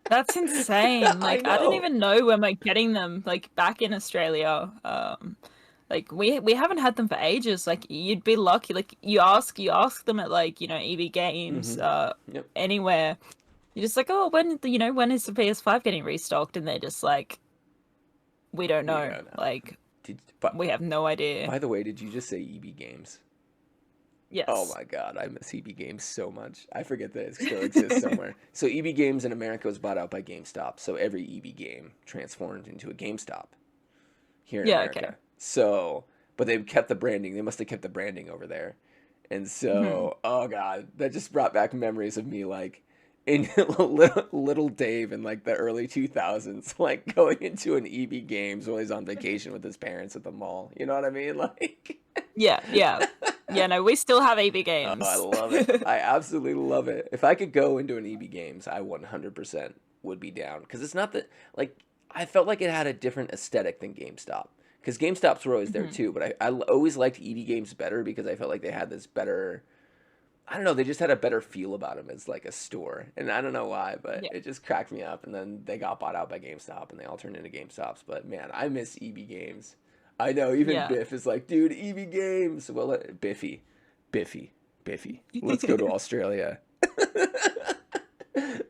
That's insane. I Like I don't know. even know when we're getting them like back in Australia. Like we haven't had them for ages. Like you'd be lucky. Like you ask them at like, you know, EB Games, Hmm. Yep. anywhere. You're just like, "Oh, when is the PS5 getting restocked?" And they're just like, "We don't We know." don't know. Like Did, but we have no idea. by the way, did you just say EB Games? Oh Yes. my God, I miss EB Games so much. I forget that it still exists somewhere. So EB Games in America was bought out by GameStop. So every EB game transformed into a GameStop here in Yeah, okay. America. So, but they kept the branding. They must have kept the branding over there. And Hmm. so, oh God, that just brought back memories of me like in little Dave in like the early 2000s, like going into an EB Games while he's on vacation with his parents at the mall. You know what I mean? Like, Yeah, yeah. Yeah, no, we still have EB oh, I Games. love it. I absolutely love it. If I could go into an EB Games, I 100% would be down. Because it's not that, like, I felt like it had a different aesthetic than GameStop. Because GameStops were always there Mhm. too, but I always liked EB Games better because I felt like they had this better, I don't know, they just had a better feel about them as like a store. And I don't know why, but Yeah. it just cracked me up. And then they got bought out by GameStop and they all turned into GameStops. But man, I miss EB Games. I know, even Yeah. Biff is like, dude, EB Games. Well, Biffy, Biffy, Biffy. Let's go to Australia.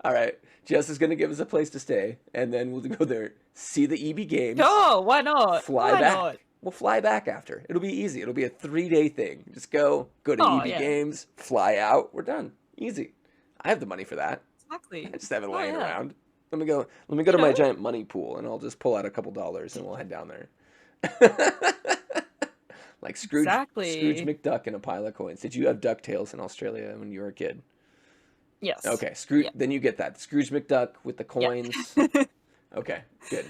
All right. Jess is going to give us a place to stay, and then we'll go there, see the EB Games, Sure, why not? fly Why not? back. We'll fly back after. It'll be easy. It'll be a 3-day thing. Just go to Oh, EB yeah. Games, fly out. We're done. Easy. I have the money for that. I Exactly. just have it Oh, laying yeah. around. Let me go You to my know, giant money pool, and I'll just pull out a couple dollars, and we'll head down there. Like Scrooge exactly. McDuck and a pile of coins. Did you have DuckTales in Australia when you were a kid? Yes. Okay, Yeah. Then you get that Scrooge McDuck with the Yeah. coins. Okay, good.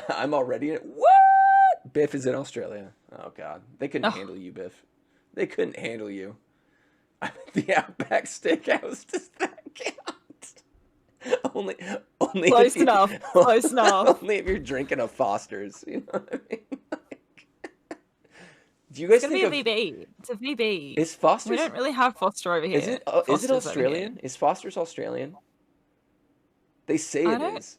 I'm already in it. What? Biff is in Australia. Oh God, they couldn't Oh, handle you, Biff. They couldn't handle you. I'm at the Outback Steakhouse. Does that count? Only, only if close you, enough. Close enough. only if you're drinking a Foster's. You know what I mean? Do you It's guys gonna think be a of VB. It's a VB. is We Foster's? don't really have Foster over here. Is it Foster's over here. Australian? Is Foster's Australian? They say I it don't is.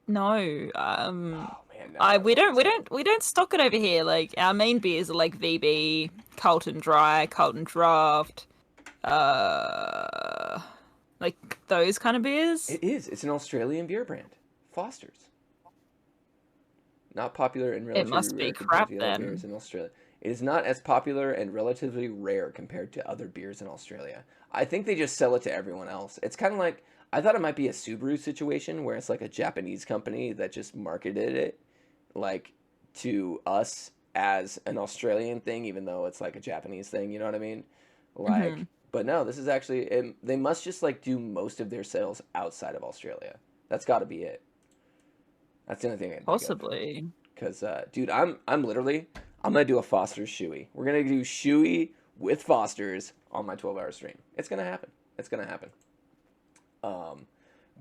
know. Oh man, now I I want some. we don't stock it over here. Like our main beers are like VB, Carlton Dry, Carlton Draft, uh, like those kind of beers. It is. It's an Australian beer brand. Foster's. Not popular and It relatively must be rare compared crap to the other beers then. in Australia. It is not as popular and relatively rare compared to other beers in Australia. I think they just sell it to everyone else. It's kind of like I thought it might be a Subaru situation where it's like a Japanese company that just marketed it like to us as an Australian thing, even though it's like a Japanese thing. You know what I mean? Hmm. Like, but no, this is actually they must just like do most of their sales outside of Australia. That's got to be it. That's the only thing I can think of. Possibly. Cause, dude, I'm gonna do a Foster's shoey. We're gonna do shoey with Foster's on my 12-hour stream. It's gonna happen. It's gonna happen. Um,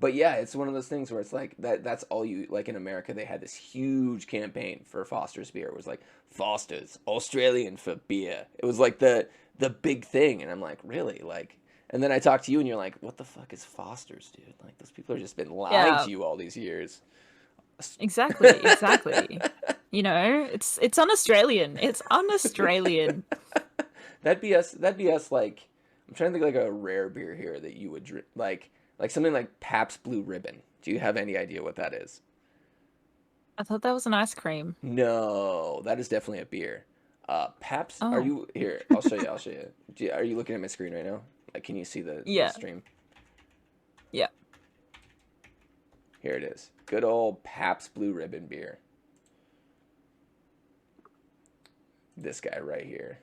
but yeah, it's one of those things where it's like that's all you like in America. They had this huge campaign for Foster's beer. It was like Foster's Australian for beer. It was like the big thing, and I'm like, really? Like, and then I talk to you, and you're like, what the fuck is Foster's, dude? Like, those people have just been lying Yeah. to you all these years. Exactly. Exactly. You know, it's un-Australian. It's un-Australian. That'd be us. That'd be us. Like, I'm trying to think like a rare beer here that you would drink, like something like Pabst Blue Ribbon. Do you have any idea what that is? I thought that was an ice cream. No, that is definitely a beer. Pabst. Are Oh, you here? I'll show you. I'll show you. Are you looking at my screen right now? Like, can you see the yeah. stream? Yeah. Here it is. Good old Pabst Blue Ribbon beer. This guy right here.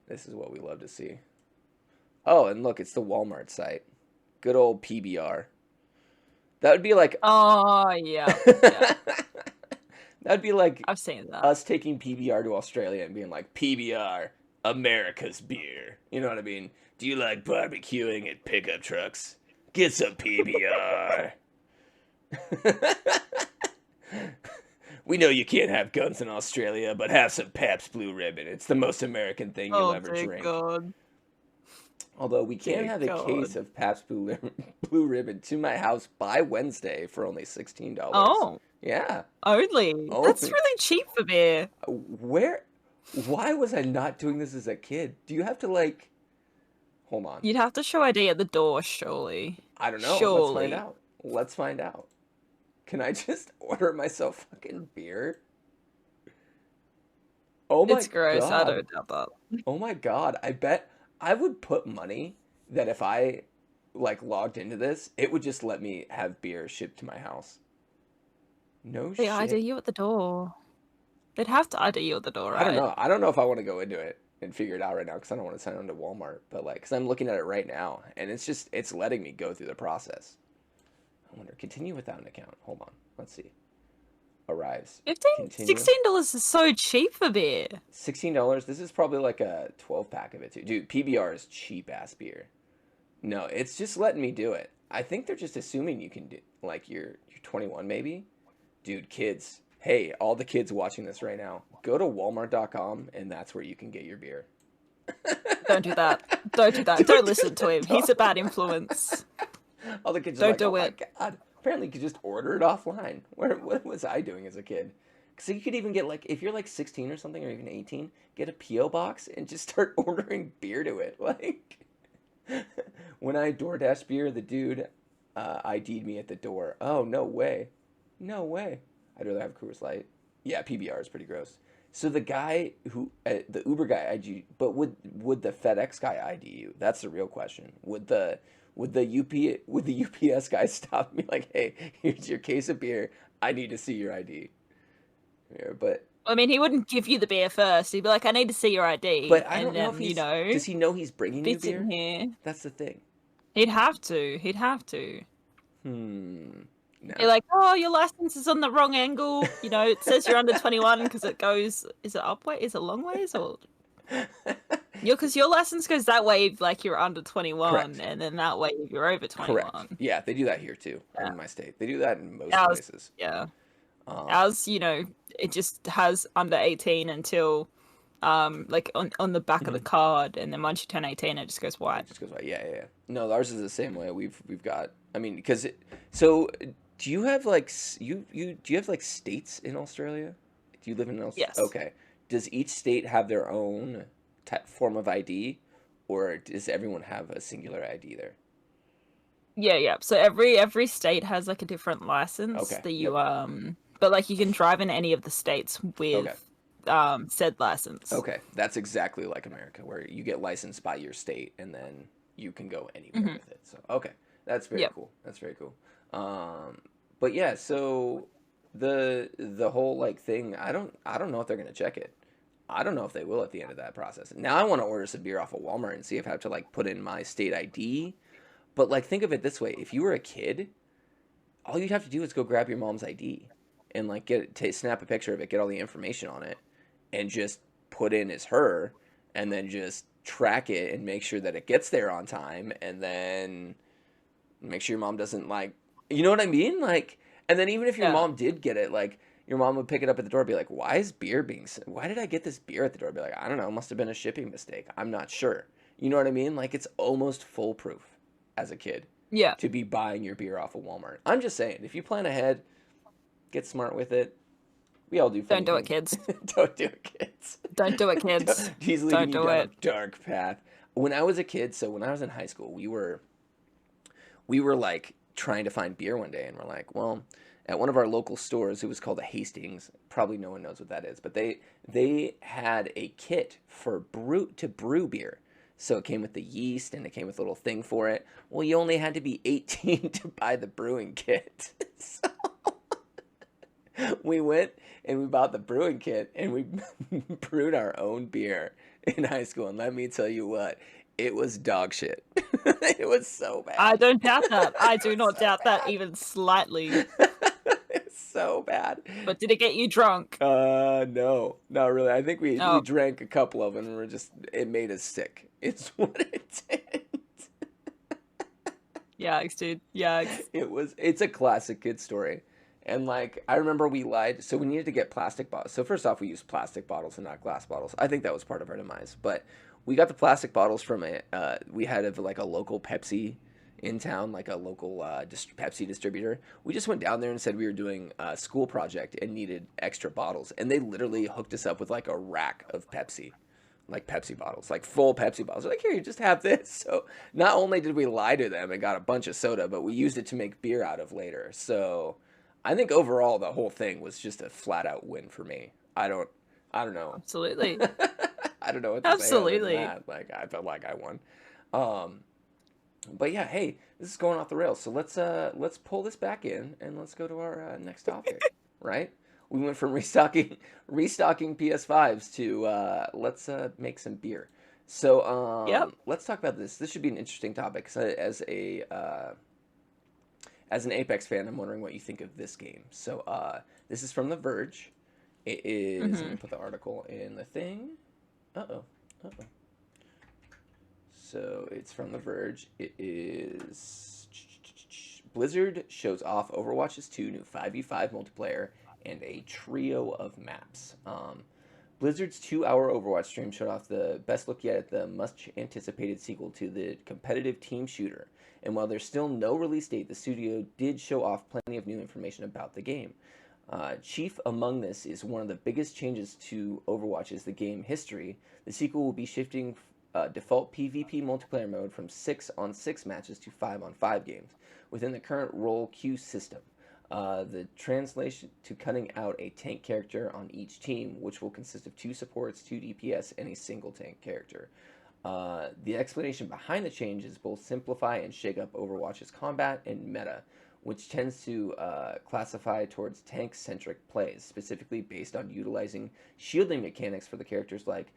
This is what we love to see. Oh, and look, it's the Walmart site. Good old PBR. That would be like Oh, yeah. Yeah. that'd be like I've seen that. us taking PBR to Australia and being like, PBR, America's beer. You know what I mean? Do you like barbecuing at pickup trucks? Get some PBR. We know you can't have guns in Australia, but have some Pabst Blue Ribbon. It's the most American thing you'll Oh, ever dear drink. God. Although we can Dear have a case God. of Pabst Blue Ribbon to my house by Wednesday for only $16. Oh, Yeah. only. That's Only. really cheap for beer. Where? Why was I not doing this as a kid? Do you have to like? Hold on. You'd have to show ID at the door, surely. I don't know. Let's find Surely. out. Let's find out. Can I just order myself fucking beer? Oh my It's gross. I God. don't doubt that. Oh my God. I bet I would put money that if I like logged into this, it would just let me have beer shipped to my house. No They ID shit. you at the door. They'd have to ID you at the door, I don't right? know. I don't know if I want to go into it and figure it out right now because I don't want to sign on to Walmart. But like, because I'm looking at it right now and it's letting me go through the process. I wonder, continue without an account. Hold on. Let's see. Arrives. 15 Continue. $16 is so cheap for beer. $16. This is probably like a 12 pack of it too. Dude, PBR is cheap ass beer. No, it's just letting me do it. I think they're just assuming you can do like you're 21 maybe. Dude, kids. Hey, all the kids watching this right now. Go to walmart.com and that's where you can get your beer. Don't do that. Don't do that. Don't listen to him. He's a bad influence. All the kids are Don't like, do oh my it. God. Apparently you could just order it offline. What was I doing as a kid? So you could even get like, if you're like 16 or something or even 18, get a P.O. box and just start ordering beer to it. Like, when I DoorDash beer, the dude ID'd me at the door. Oh, no way. No way. I'd rather have Coors Light. Yeah, PBR is pretty gross. So the guy who, the Uber guy ID, but would the FedEx guy ID you? That's the real question. would the UPS guy stop me like, hey, here's your case of beer. I need to see your ID. Yeah, I mean, he wouldn't give you the beer first. He'd be like, "I need to see your ID," but I and don't know if then he's. Does he know he's bringing you fit in beer? here. That's the thing. He'd have to. He'd have to. Be No. like, "Oh, your license is on the wrong angle. It says you're under 21 because it goes. Is it up way? Is it long ways or?" Because your license goes that way if like you're under 21, Correct. and then that way if you're over Correct. 21. Yeah, they do that here too Yeah. in my state. They do that in most Ours, places. yeah. Um, Ours, it just has under 18 until like on the back of the card, and then once you turn 18 it just goes white. it just goes right. Yeah, yeah, yeah. No, ours is the same way. We've got. I mean, because so do you have like do you have like states in Australia? Do you live in Australia? Yes. Okay. Does each state have their own form of ID, or does everyone have a singular ID there? Yeah. So every state has like a different license Okay. that you Yep. but like you can drive in any of the states Okay. with said license. Okay. That's exactly like America, where you get licensed by your state and then you can go anywhere Hmm. with it. So okay, that's very Yep. cool. That's very cool. But yeah, so the whole like thing, I don't know if they're gonna check it. I don't know if they will at the end of that process. Now I want to order some beer off of Walmart and see if I have to like put in my state ID. But like think of it this way: if you were a kid, all you'd have to do is go grab your mom's ID and like snap a picture of it, get all the information on it, and just put in as her, and then just track it and make sure that it gets there on time, and then make sure your mom doesn't like, you know what I mean? Like, and then even if your Yeah. mom did get it, like your mom would pick it up at the door, and be like, "Why is beer Why did I get this beer at the door?" Be like, "I don't know, must have been a shipping mistake. I'm not sure." You know what I mean? Like it's almost foolproof as a kid Yeah. to be buying your beer off of Walmart. I'm just saying, if you plan ahead, get smart with it. We all do funny Don't do it, things. kids. Don't do it, kids. Don't do it, kids. He's leading Don't you do down a it. dark path. When I was a kid, so when I was in high school, we were like trying to find beer one day, and we're like, well, at one of our local stores, it was called a Hastings. Probably no one knows what that is, but they had a kit for brew beer. So it came with the yeast and it came with a little thing for it. Well, you only had to be 18 to buy the brewing kit. So we went and we bought the brewing kit and we brewed our own beer in high school. And let me tell you what, it was dog shit. It was so I bad. don't doubt that. I It do was not so doubt that bad. even slightly. It was so bad. But did it get you drunk? No, not really. I think we Oh, drank a couple of them and it made us sick. It's what it did. yikes, dude. Yikes. It's a classic kid story. And like I remember we lied, so we needed to get plastic bottles. So first off, we used plastic bottles and not glass bottles. I think that was part of our demise. But we got the plastic bottles from we had like a local Pepsi in town, like a local Pepsi distributor. We just went down there and said we were doing a school project and needed extra bottles, and they literally hooked us up with like a rack of Pepsi, like Pepsi bottles, like full Pepsi bottles. They're like, here, you just have this. So not only did we lie to them and got a bunch of soda, but we used it to make beer out of later. So I think overall the whole thing was just a flat out win for me. I don't know. Absolutely. I don't know what to say other than Absolutely. that. Like I felt like I won. Um, but yeah, hey, this is going off the rails. So let's pull this back in and let's go to our next topic. Right? We went from restocking PS5s to let's make some beer. So Yep. let's talk about this. This should be an interesting topic. 'Cause as an Apex fan, I'm wondering what you think of this game. So this is from The Verge. It is. Let me Hmm. put the article in the thing. Uh oh. Uh oh. So it's from The Verge. It is. Blizzard shows off Overwatch's 2 new 5v5 multiplayer and a trio of maps. Blizzard's 2-hour Overwatch stream showed off the best look yet at the much anticipated sequel to the competitive team shooter. And while there's still no release date, the studio did show off plenty of new information about the game. Chief among this is one of the biggest changes to Overwatch's the game history. The sequel will be shifting default PvP multiplayer mode from 6-on-6 matches to 5-on-5 games within the current role queue system. The translation to cutting out a tank character on each team, which will consist of 2 supports, 2 DPS, and a single tank character. The explanation behind the change is both simplify and shake up Overwatch's combat and meta, which tends to classify towards tank-centric plays, specifically based on utilizing shielding mechanics for the characters like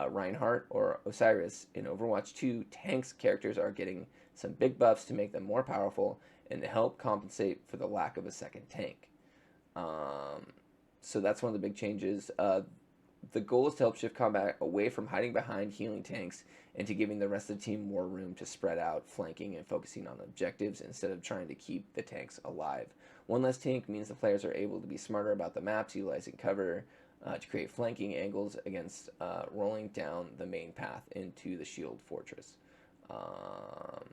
Reinhardt or Osiris. In Overwatch 2, tanks characters are getting some big buffs to make them more powerful and to help compensate for the lack of a second tank. So that's one of the big changes. The goal is to help shift combat away from hiding behind healing tanks and to giving the rest of the team more room to spread out, flanking and focusing on objectives instead of trying to keep the tanks alive. One less tank means the players are able to be smarter about the maps, utilizing cover to create flanking angles against rolling down the main path into the shield fortress.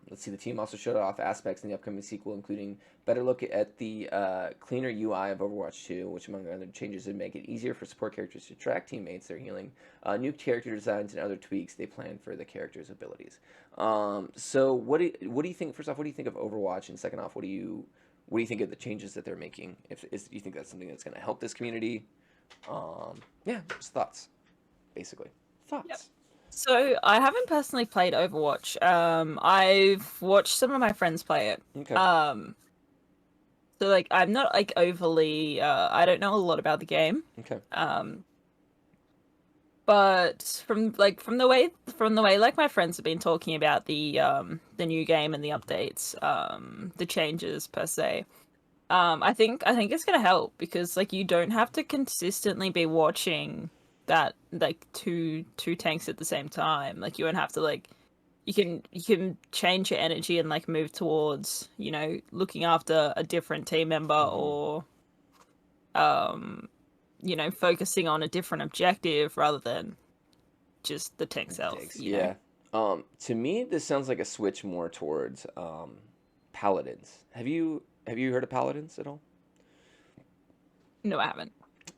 Let's see, the team also showed off aspects in the upcoming sequel, including better look at the cleaner UI of Overwatch 2, which among other changes would make it easier for support characters to track teammates they're healing, new character designs, and other tweaks they plan for the characters' abilities. So what do you think? First off, what do you think of Overwatch, and second off, what do you think of the changes that they're making? Do you think that's something that's going to help this community? Yeah, just thoughts, basically. Thoughts. Yep. So I haven't personally played Overwatch. I've watched some of my friends play it. Okay. So like I'm not like overly I don't know a lot about the game. Okay. But from the way like my friends have been talking about the new game and the updates, the changes per se. I think it's gonna help because like you don't have to consistently be watching that like two tanks at the same time. Like you won't have to like you can change your energy and like move towards, you know, looking after a different team member or you know, focusing on a different objective rather than just the tank cells. Yeah. To me this sounds like a switch more towards paladins. Have you heard of paladins at all? No, I haven't.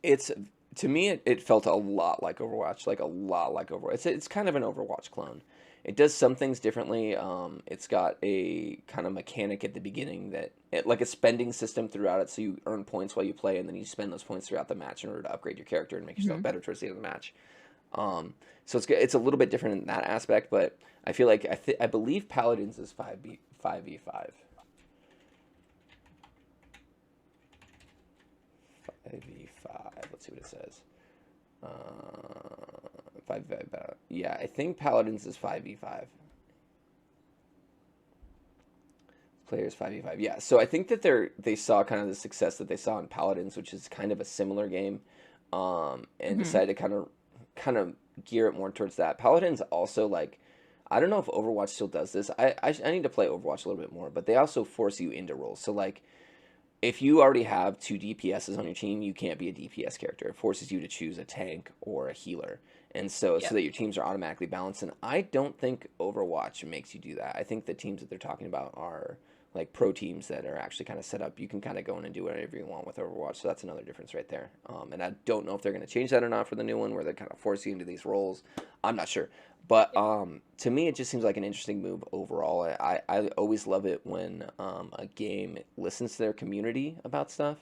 It's to me it felt a lot like Overwatch, like a lot like Overwatch. It's kind of an Overwatch clone. It does some things differently. It's got a kind of mechanic at the beginning like a spending system throughout it, so you earn points while you play, and then you spend those points throughout the match in order to upgrade your character and make yourself better towards the end of the match. So it's a little bit different in that aspect, but I feel like I believe Paladins is 5v5. 5v5. Let's see what it says. 5v5. Yeah, I think Paladins is 5v5. Players 5v5. Yeah, so I think that they saw kind of the success that they saw in Paladins, which is kind of a similar game, and decided to kind of gear it more towards that. Paladins also, like, I don't know if Overwatch still does this. I need to play Overwatch a little bit more, but they also force you into roles. So like, if you already have 2 DPSs on your team, you can't be a DPS character. It forces you to choose a tank or a healer, and so that your teams are automatically balanced. And I don't think Overwatch makes you do that. I think the teams that they're talking about are like pro teams that are actually kind of set up. You can kind of go in and do whatever you want with Overwatch. So that's another difference right there. And I don't know if they're going to change that or not for the new one, where they kind of force you into these roles. I'm not sure. But to me, it just seems like an interesting move overall. I always love it when a game listens to their community about stuff.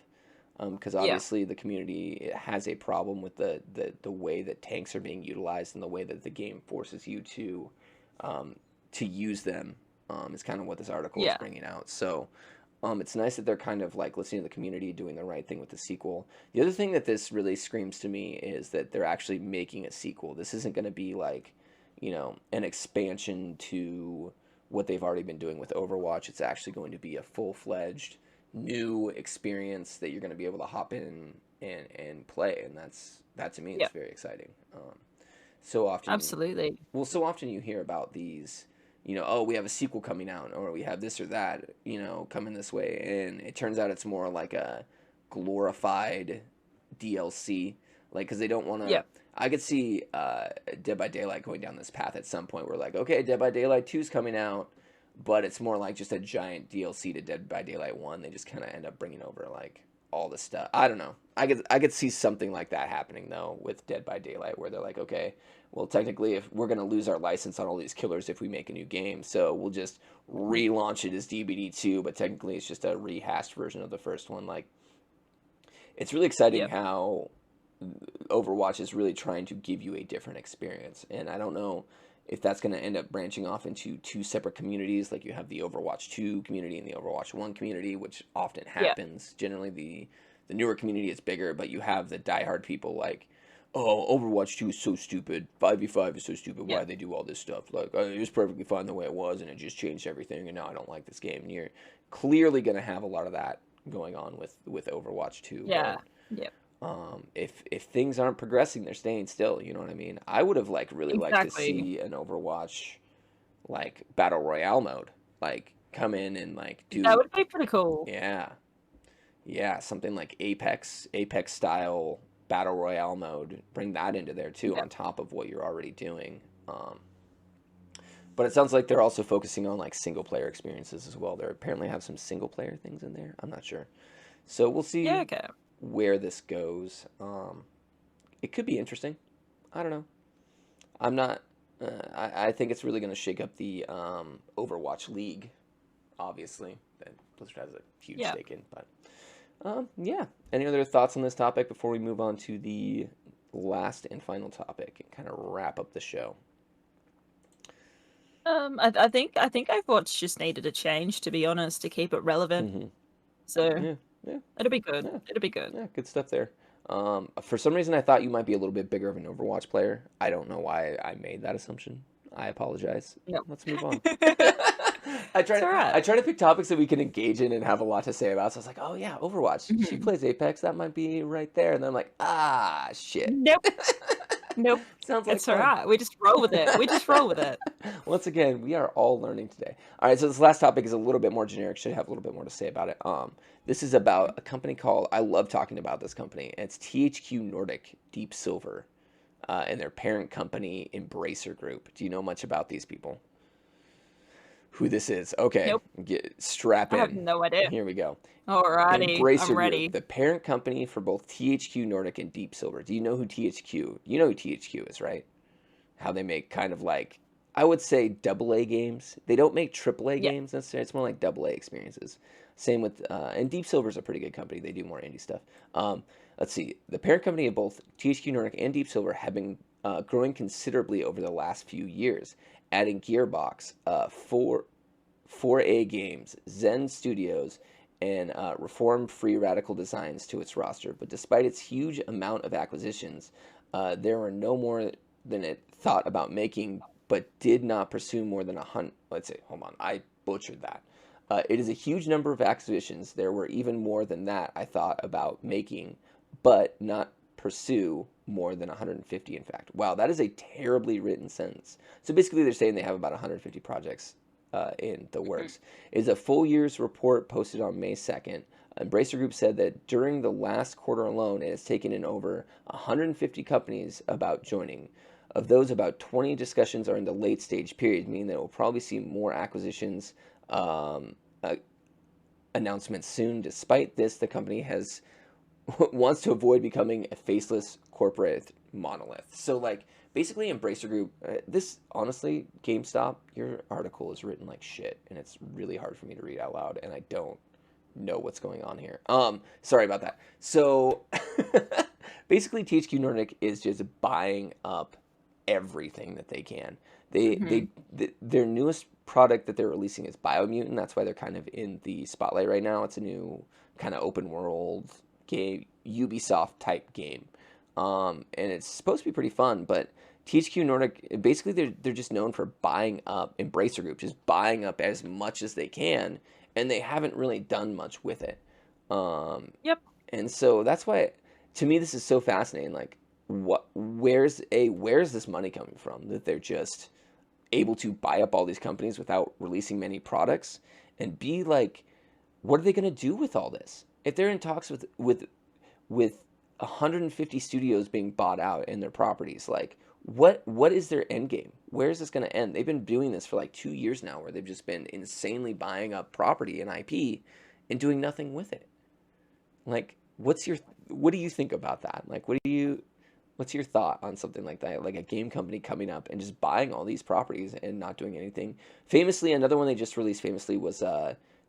Because obviously the community has a problem with the way that tanks are being utilized and the way that the game forces you to use them. Is kind of what this article is bringing out. So it's nice that they're kind of like listening to the community, doing the right thing with the sequel. The other thing that this really screams to me is that they're actually making a sequel. This isn't going to be like, you know, an expansion to what they've already been doing with Overwatch. It's actually going to be a full-fledged new experience that you're going to be able to hop in and play. And that to me is very exciting. So often, absolutely. So often you hear about these, you know, oh, we have a sequel coming out, or we have this or that, you know, coming this way, and it turns out it's more like a glorified DLC, like, because they don't want to. Yeah. I could see Dead by Daylight going down this path at some point. Where like, okay, Dead by Daylight 2's coming out, but it's more like just a giant DLC to Dead by Daylight 1. They just kind of end up bringing over like all the stuff. I don't know. I could see something like that happening though with Dead by Daylight, where they're like, okay, well, technically, if we're going to lose our license on all these killers if we make a new game, so we'll just relaunch it as DBD2, but technically it's just a rehashed version of the first one. Like, it's really exciting how Overwatch is really trying to give you a different experience, and I don't know if that's going to end up branching off into two separate communities, like you have the Overwatch 2 community and the Overwatch 1 community, which often Yeah. happens. Generally, the newer community is bigger, but you have the diehard people like, oh, Overwatch 2 is so stupid. 5v5 is so stupid. Yeah. Why they do all this stuff? Like, it was perfectly fine the way it was, and it just changed everything, and now I don't like this game. And you're clearly going to have a lot of that going on with Overwatch 2. Yeah. Yeah. If things aren't progressing, they're staying still. You know what I mean? I would have like really liked to Exactly. see an Overwatch like battle royale mode, like come in and like do That would be pretty cool. yeah, something like Apex style battle royale mode. Bring that into there too, Yeah. on top of what you're already doing. But it sounds like they're also focusing on like single player experiences as well. They apparently have some single player things in there. I'm not sure, so we'll see Yeah. Okay. where this goes. It could be interesting. I don't know. I'm not. I think it's really going to shake up the Overwatch League, obviously, that Blizzard has a huge Yeah. stake in. But yeah. Any other thoughts on this topic before we move on to the last and final topic and kind of wrap up the show? I think Overwatch just needed a change, to be honest, to keep it relevant. Mm-hmm. So Yeah. Yeah. it'll be good. Yeah. It'll be good. Yeah. Good stuff there. For some reason, I thought you might be a little bit bigger of an Overwatch player. I don't know why I made that assumption. I apologize. Yep. Let's move on. It's all right. I try to pick topics that we can engage in and have a lot to say about. So I was like, oh yeah, Overwatch. She Mhm. plays Apex. That might be right there. And then I'm like, ah, shit. Nope. Nope. Sounds like It's all fun. right. We just roll with it. We just roll with it. Once again, we are all learning today. All right, so this last topic is a little bit more generic. Should have a little bit more to say about it. This is about a company called, I love talking about this company. And it's THQ Nordic Deep Silver, and their parent company, Embracer Group. Do you know much about these people? Who this is? Okay, Nope. strap I have in. no idea. Here we go. Alrighty. Embracer I'm ready. Group, the parent company for both THQ Nordic and Deep Silver. Do you know who THQ? You know who THQ is, right? How they make kind of like, I would say, AA games. They don't make AAA Yeah. games necessarily. It's more like AA experiences. Same with, and Deep Silver's a pretty good company. They do more indie stuff. Let's see. The parent company of both THQ Nordic and Deep Silver have been growing considerably over the last few years, adding Gearbox, 4A Games, Zen Studios, and Reformed Free Radical Designs to its roster. But despite its huge amount of acquisitions, there were no more than it thought about making, but did not pursue more than 100. Let's say, hold on, I butchered that. It is a huge number of acquisitions. There were even more than that I thought about making, but not pursue more than 150, in fact. Wow, that is a terribly written sentence. So basically, they're saying they have about 150 projects in the works. It is a full year's report posted on May 2nd. Embracer Group said that during the last quarter alone, it has taken in over 150 companies about joining. Of those, about 20 discussions are in the late stage period, meaning that we'll probably see more acquisitions announcements soon. Despite this, the company has wants to avoid becoming a faceless corporate monolith. So, like, basically, Embracer Group. This honestly, GameStop, your article is written like shit, and it's really hard for me to read out loud, and I don't know what's going on here. Sorry about that. So, basically, THQ Nordic is just buying up everything that they can. Their newest product that they're releasing is Biomutant. That's why they're kind of in the spotlight right now. It's a new kind of open world game, Ubisoft type game, and it's supposed to be pretty fun. But THQ Nordic, basically, they're just known for buying up Embracer Group, just buying up as much as they can, and they haven't really done much with it. Yep. And so that's why, to me, this is so fascinating. Like, where's this money coming from that they're just able to buy up all these companies without releasing many products? And B, like, what are they going to do with all this? If they're in talks with 150 studios being bought out in their properties, like, what is their end game? Where is this going to end? They've been doing this for like 2 years now, where they've just been insanely buying up property and IP and doing nothing with it. Like, what do you think about that? Like, what's your thought on something like that? Like a game company coming up and just buying all these properties and not doing anything. Famously, another one they just released was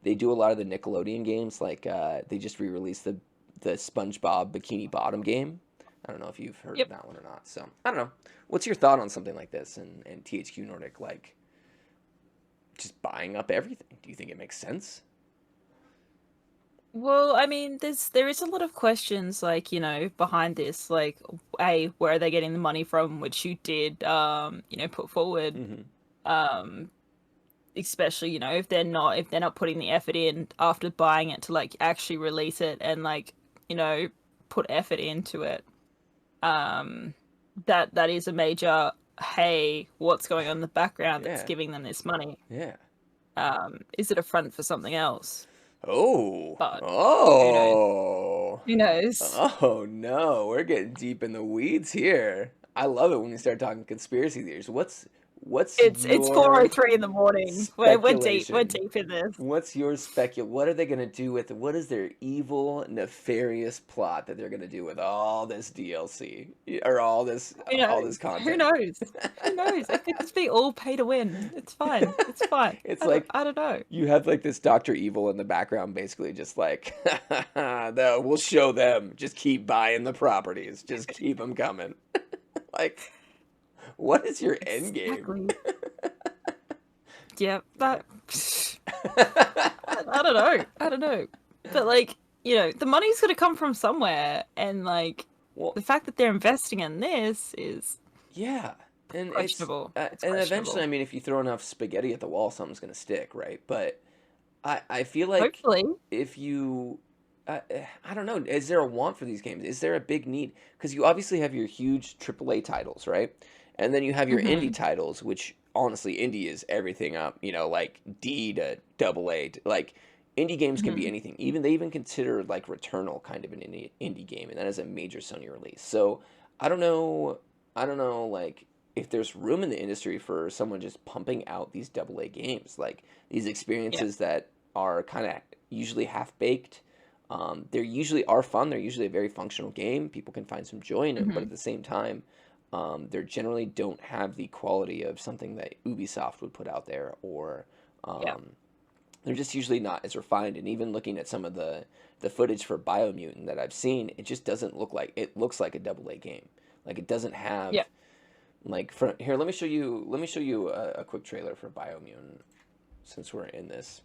they do a lot of the Nickelodeon games. Like, they just re-released the SpongeBob Bikini Bottom game. I don't know if you've heard of Yep. that one or not. So I don't know. What's your thought on something like this and THQ Nordic like just buying up everything? Do you think it makes sense? Well, I mean, there is a lot of questions, like, behind this, like, where are they getting the money from, which you did, put forward, Mm-hmm. um, especially, if they're not putting the effort in after buying it to, like, actually release it and, like, put effort into it. Um, that is a major, hey, what's going on in the background that's Yeah. giving them this money? Yeah. Is it a front for something else? Oh. But who knows? Oh. Who knows? Oh no, we're getting deep in the weeds here. I love it when we start talking conspiracy theories. What's It's your 4:03 in the morning. We're deep. We're speculation? deep in this. What's your What are they gonna do with it? What is their evil, nefarious plot that they're gonna do with all this DLC or Who all this knows? Who content? knows? Who knows? It could just be all pay to win. It's fine. It's fine. It's I don't. like I don't know. you have like this Doctor Evil in the background, basically just like, we'll show them. Just keep buying the properties. Just keep them coming. Like, what is your end game? Exactly. Yeah. That. I don't know. I don't know. But like, the money's gonna come from somewhere, and like, Well, the fact that they're investing in this is yeah, and questionable. It's and eventually, questionable. I mean, if you throw enough spaghetti at the wall, something's gonna stick, right? But I feel like Hopefully. if you I don't know, is there a want for these games? Is there a big need? Because you obviously have your huge AAA titles, right? And then you have your indie Hmm. titles, which honestly, indie is everything up, like D to double A. Like indie games can be Hmm. anything. Even they even consider like Returnal kind of an indie game, and that is a major Sony release. So I don't know, like if there's room in the industry for someone just pumping out these double A games, like these Yeah. experiences that are kind of usually half baked. They usually are fun. They're usually a very functional game. People can find some joy in them, but Hmm. at the same time, they generally don't have the quality of something that Ubisoft would put out there, or Yeah. um, they're just usually not as refined. And even looking at some of the footage for Biomutant that I've seen, it just doesn't look like it looks like a double A game. Like it doesn't have Yeah. like here. Let me show you. Let me show you a quick trailer for Biomutant since we're in this,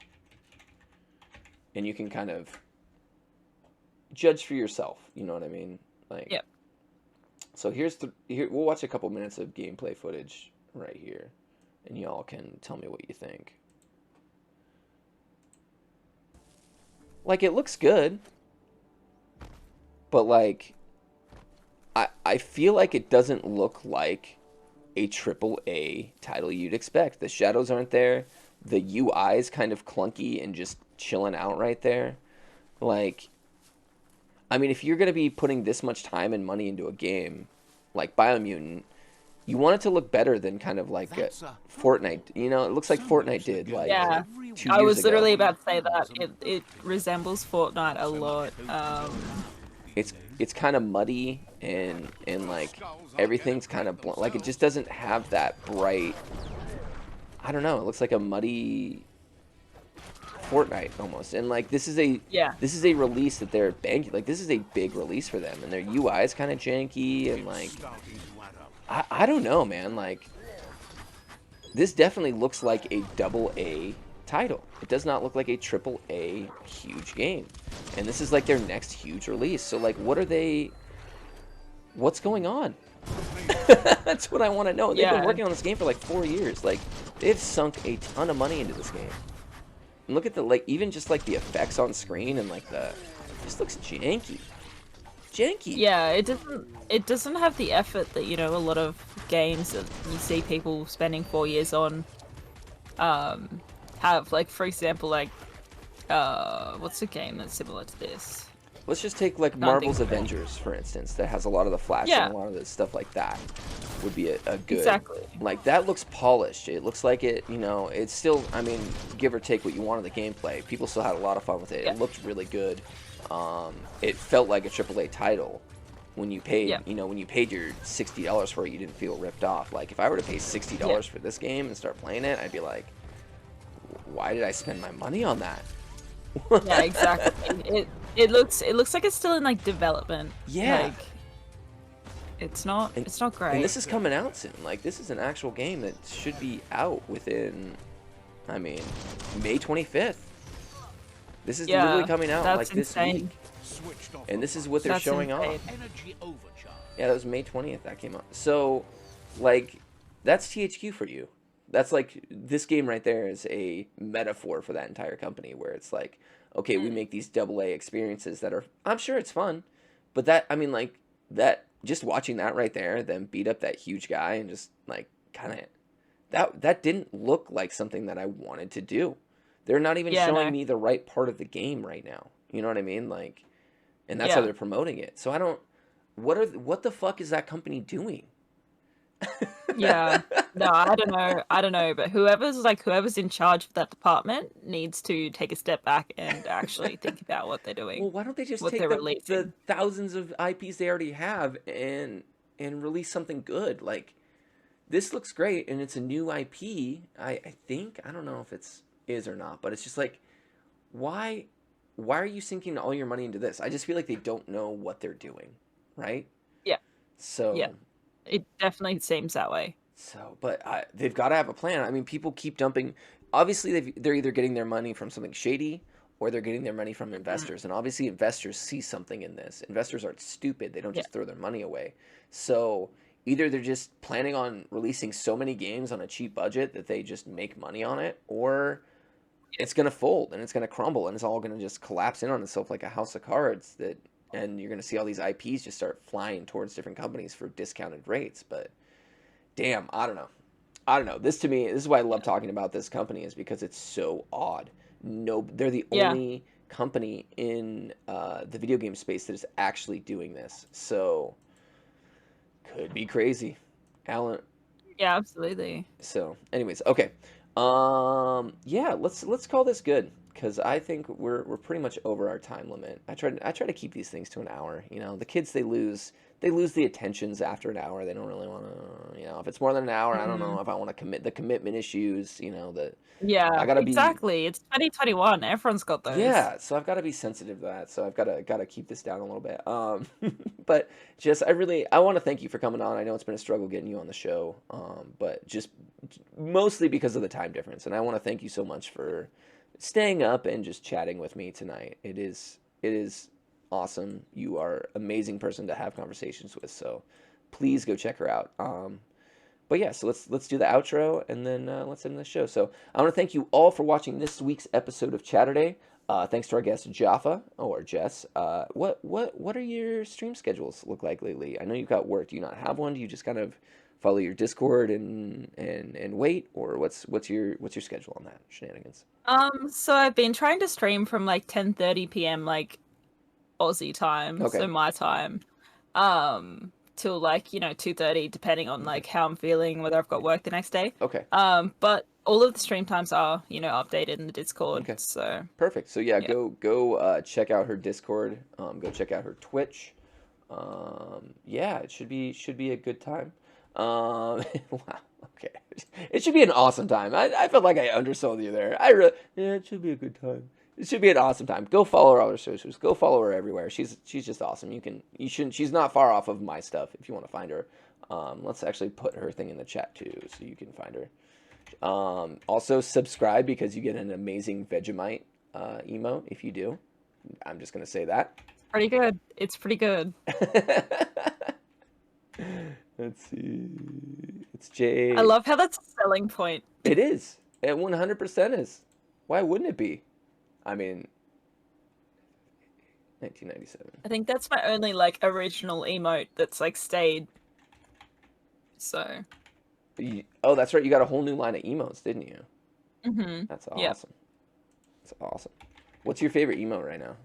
and you can kind of judge for yourself. You know what I mean? Like, Yeah. so here we'll watch a couple minutes of gameplay footage right here, and y'all can tell me what you think. Like, it looks good, but like, I feel like it doesn't look like a triple A title you'd expect. The shadows aren't there. The UI is kind of clunky and just chilling out right there. Like, I mean, if you're going to be putting this much time and money into a game like Biomutant, you want it to look better than kind of like Fortnite. It looks like Fortnite did like Yeah. 2 I years was ago. literally about to say that it resembles Fortnite a lot. It's kind of muddy and like everything's kind of like it just doesn't have that bright. I don't know. It looks like a muddy Fortnite almost. And like Yeah. this is a release that they're banking. Like this is a big release for them, and their UI is kind of janky and like I don't know, man. Like this definitely looks like a double A title. It does not look like a triple A huge game. And this is like their next huge release. So like what's going on? That's what I want to know. They've been Yeah. working on this game for like 4 years. Like they've sunk a ton of money into this game. And look at the like even just like the effects on screen and like it just looks janky. Janky. Yeah, it doesn't have the effort that, a lot of games that you see people spending 4 years on have. Like, for example, like what's a game that's similar to this? Let's just take like Can't Marvel's think of it. Avengers, for instance, that has a lot of the flash Yeah. and a lot of the stuff like that would be a good. Exactly. Like that looks polished. It looks like it's still, I mean, give or take what you want of the gameplay. People still had a lot of fun with it. Yeah. It looked really good. It felt like a AAA title. When you paid, Yeah. when you paid your $60 for it, you didn't feel ripped off. Like if I were to pay $60 for this game and start playing it, I'd be like, why did I spend my money on that? Yeah, exactly. It looks like it's still in like development. Yeah. Like, It's not. And, It's not great. and this is coming out soon. Like, this is an actual game that should be out within, I mean, May 25th. This is literally coming out like this week. And this is what they're showing off. Yeah, that was May 20th that came out. So, like, that's THQ for you. That's like, this game right there is a metaphor for that entire company, where it's like, okay, we make these AA experiences that are, I'm sure it's fun, but that, I mean, like, that, just watching that right there, them beat up that huge guy and just, like, kind of, that didn't look like something that I wanted to do. They're not even showing me the right part of the game right now. You know what I mean? Like, and that's how they're promoting it. So I don't, what the fuck is that company doing? Yeah. No, I don't know, but whoever's in charge of that department needs to take a step back and actually think about what they're doing. Well, why don't they just what take they're the releasing. thousands of IPs they already have and release something good? Like, this looks great, and it's a new IP. I think, I don't know if it's is or not, but it's just like, why are you sinking all your money into this? I just feel like they don't know what they're doing, right? Yeah. So Yeah. It definitely seems that way. So, but they've got to have a plan. I mean, people keep dumping. Obviously, they're either getting their money from something shady, or they're getting their money from investors. And obviously, investors see something in this. Investors aren't stupid. They don't Yeah. just throw their money away. So either they're just planning on releasing so many games on a cheap budget that they just make money on it, or it's going to fold and it's going to crumble and it's all going to just collapse in on itself like a house of cards. And you're going to see all these IPs just start flying towards different companies for discounted rates. But damn, I don't know. This, to me, this is why I love talking about this company, is because it's so odd. No, they're the only company in the video game space that is actually doing this. So could be crazy, Alan. Yeah, absolutely. So, anyways, okay. Yeah, let's call this good, because I think we're pretty much over our time limit. I try to keep these things to an hour. You know, the kids, they lose the attentions after an hour. They don't really want to, you know, if it's more than an hour, I don't know if I want to commit, the commitment issues, you know, Yeah, I gotta be, exactly. It's 2021. Everyone's got those. yeah, so I've got to be sensitive to that. So I've got to keep this down a little bit. But just, I want to thank you for coming on. I know it's been a struggle getting you on the show, but just mostly because of the time difference. And I want to thank you so much for staying up and just chatting with me tonight. It is awesome. You are an amazing person to have conversations with. So please go check her out. But yeah, so let's do the outro, and then let's end the show. So I want to thank you all for watching this week's episode of Chatterday. Thanks to our guest Jaffaa, or Jess. What are your stream schedules look like lately? I know you've got work. Do you not have one? Do you just kind of follow your Discord and wait, or what's your schedule on that shenanigans? So I've been trying to stream from like 10:30 p.m. like Aussie time, Okay. so my time. Till like 2:30, depending on like how I'm feeling, whether I've got work the next day. Okay. But all of the stream times are updated in the Discord. Okay. So Perfect. So yeah, go check out her Discord. Go check out her Twitch. Yeah, it should be a good time. Wow. Okay. It should be an awesome time. I felt like I undersold you there. Yeah, it should be a good time. It should be an awesome time. Go follow her on her socials. Go follow her everywhere. She's just awesome. She's not far off of my stuff if you want to find her. Let's actually put her thing in the chat too, so you can find her. Also subscribe, because you get an amazing Vegemite emote if you do. I'm just gonna say that. pretty good. It's pretty good. Let's see. It's Jay. I love how that's a selling point. It is. It 100% is. Why wouldn't it be? I mean, 1997. I think that's my only like original emote that's like stayed. So. Oh, that's right. You got a whole new line of emotes, didn't you? Mm-hmm. That's awesome. Yeah. That's awesome. What's your favorite emote right now?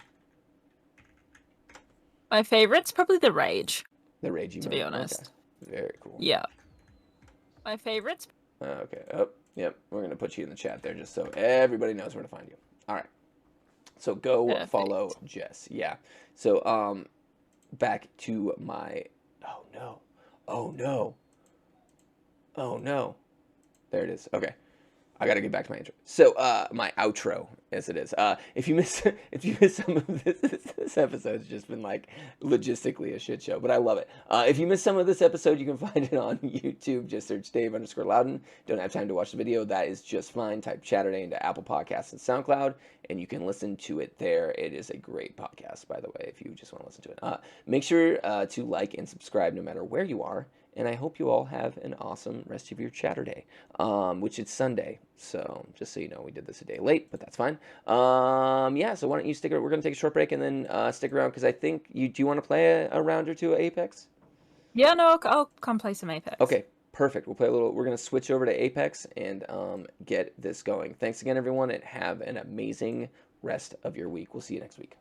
My favorite's probably the Rage. The Rage emote. To be honest. Okay. Very cool. Yeah. My favorite's. Okay. Oh, yep. We're gonna put you in the chat there just so everybody knows where to find you. All right. So go follow Jess. Yeah. So back to my. Oh no. Oh no. Oh no. There it is. Okay. I got to get back to my intro. So, my outro, as it is. If you miss, if you miss some of this episode's just been like logistically a shit show, but I love it. If you missed some of this episode, you can find it on YouTube. Just search Dave_Loudon. Don't have time to watch the video. That is just fine. Type Chatterday into Apple Podcasts and SoundCloud, and you can listen to it there. It is a great podcast, by the way, if you just want to listen to it. Make sure to like and subscribe no matter where you are. And I hope you all have an awesome rest of your Chatterday, which is Sunday. So just so you know, we did this a day late, but that's fine. Yeah, so why don't you stick around? We're going to take a short break and then stick around because I think do you want to play a round or two of Apex? Yeah, no, I'll come play some Apex. Okay, perfect. We'll play a little. We're going to switch over to Apex and get this going. Thanks again, everyone, and have an amazing rest of your week. We'll see you next week.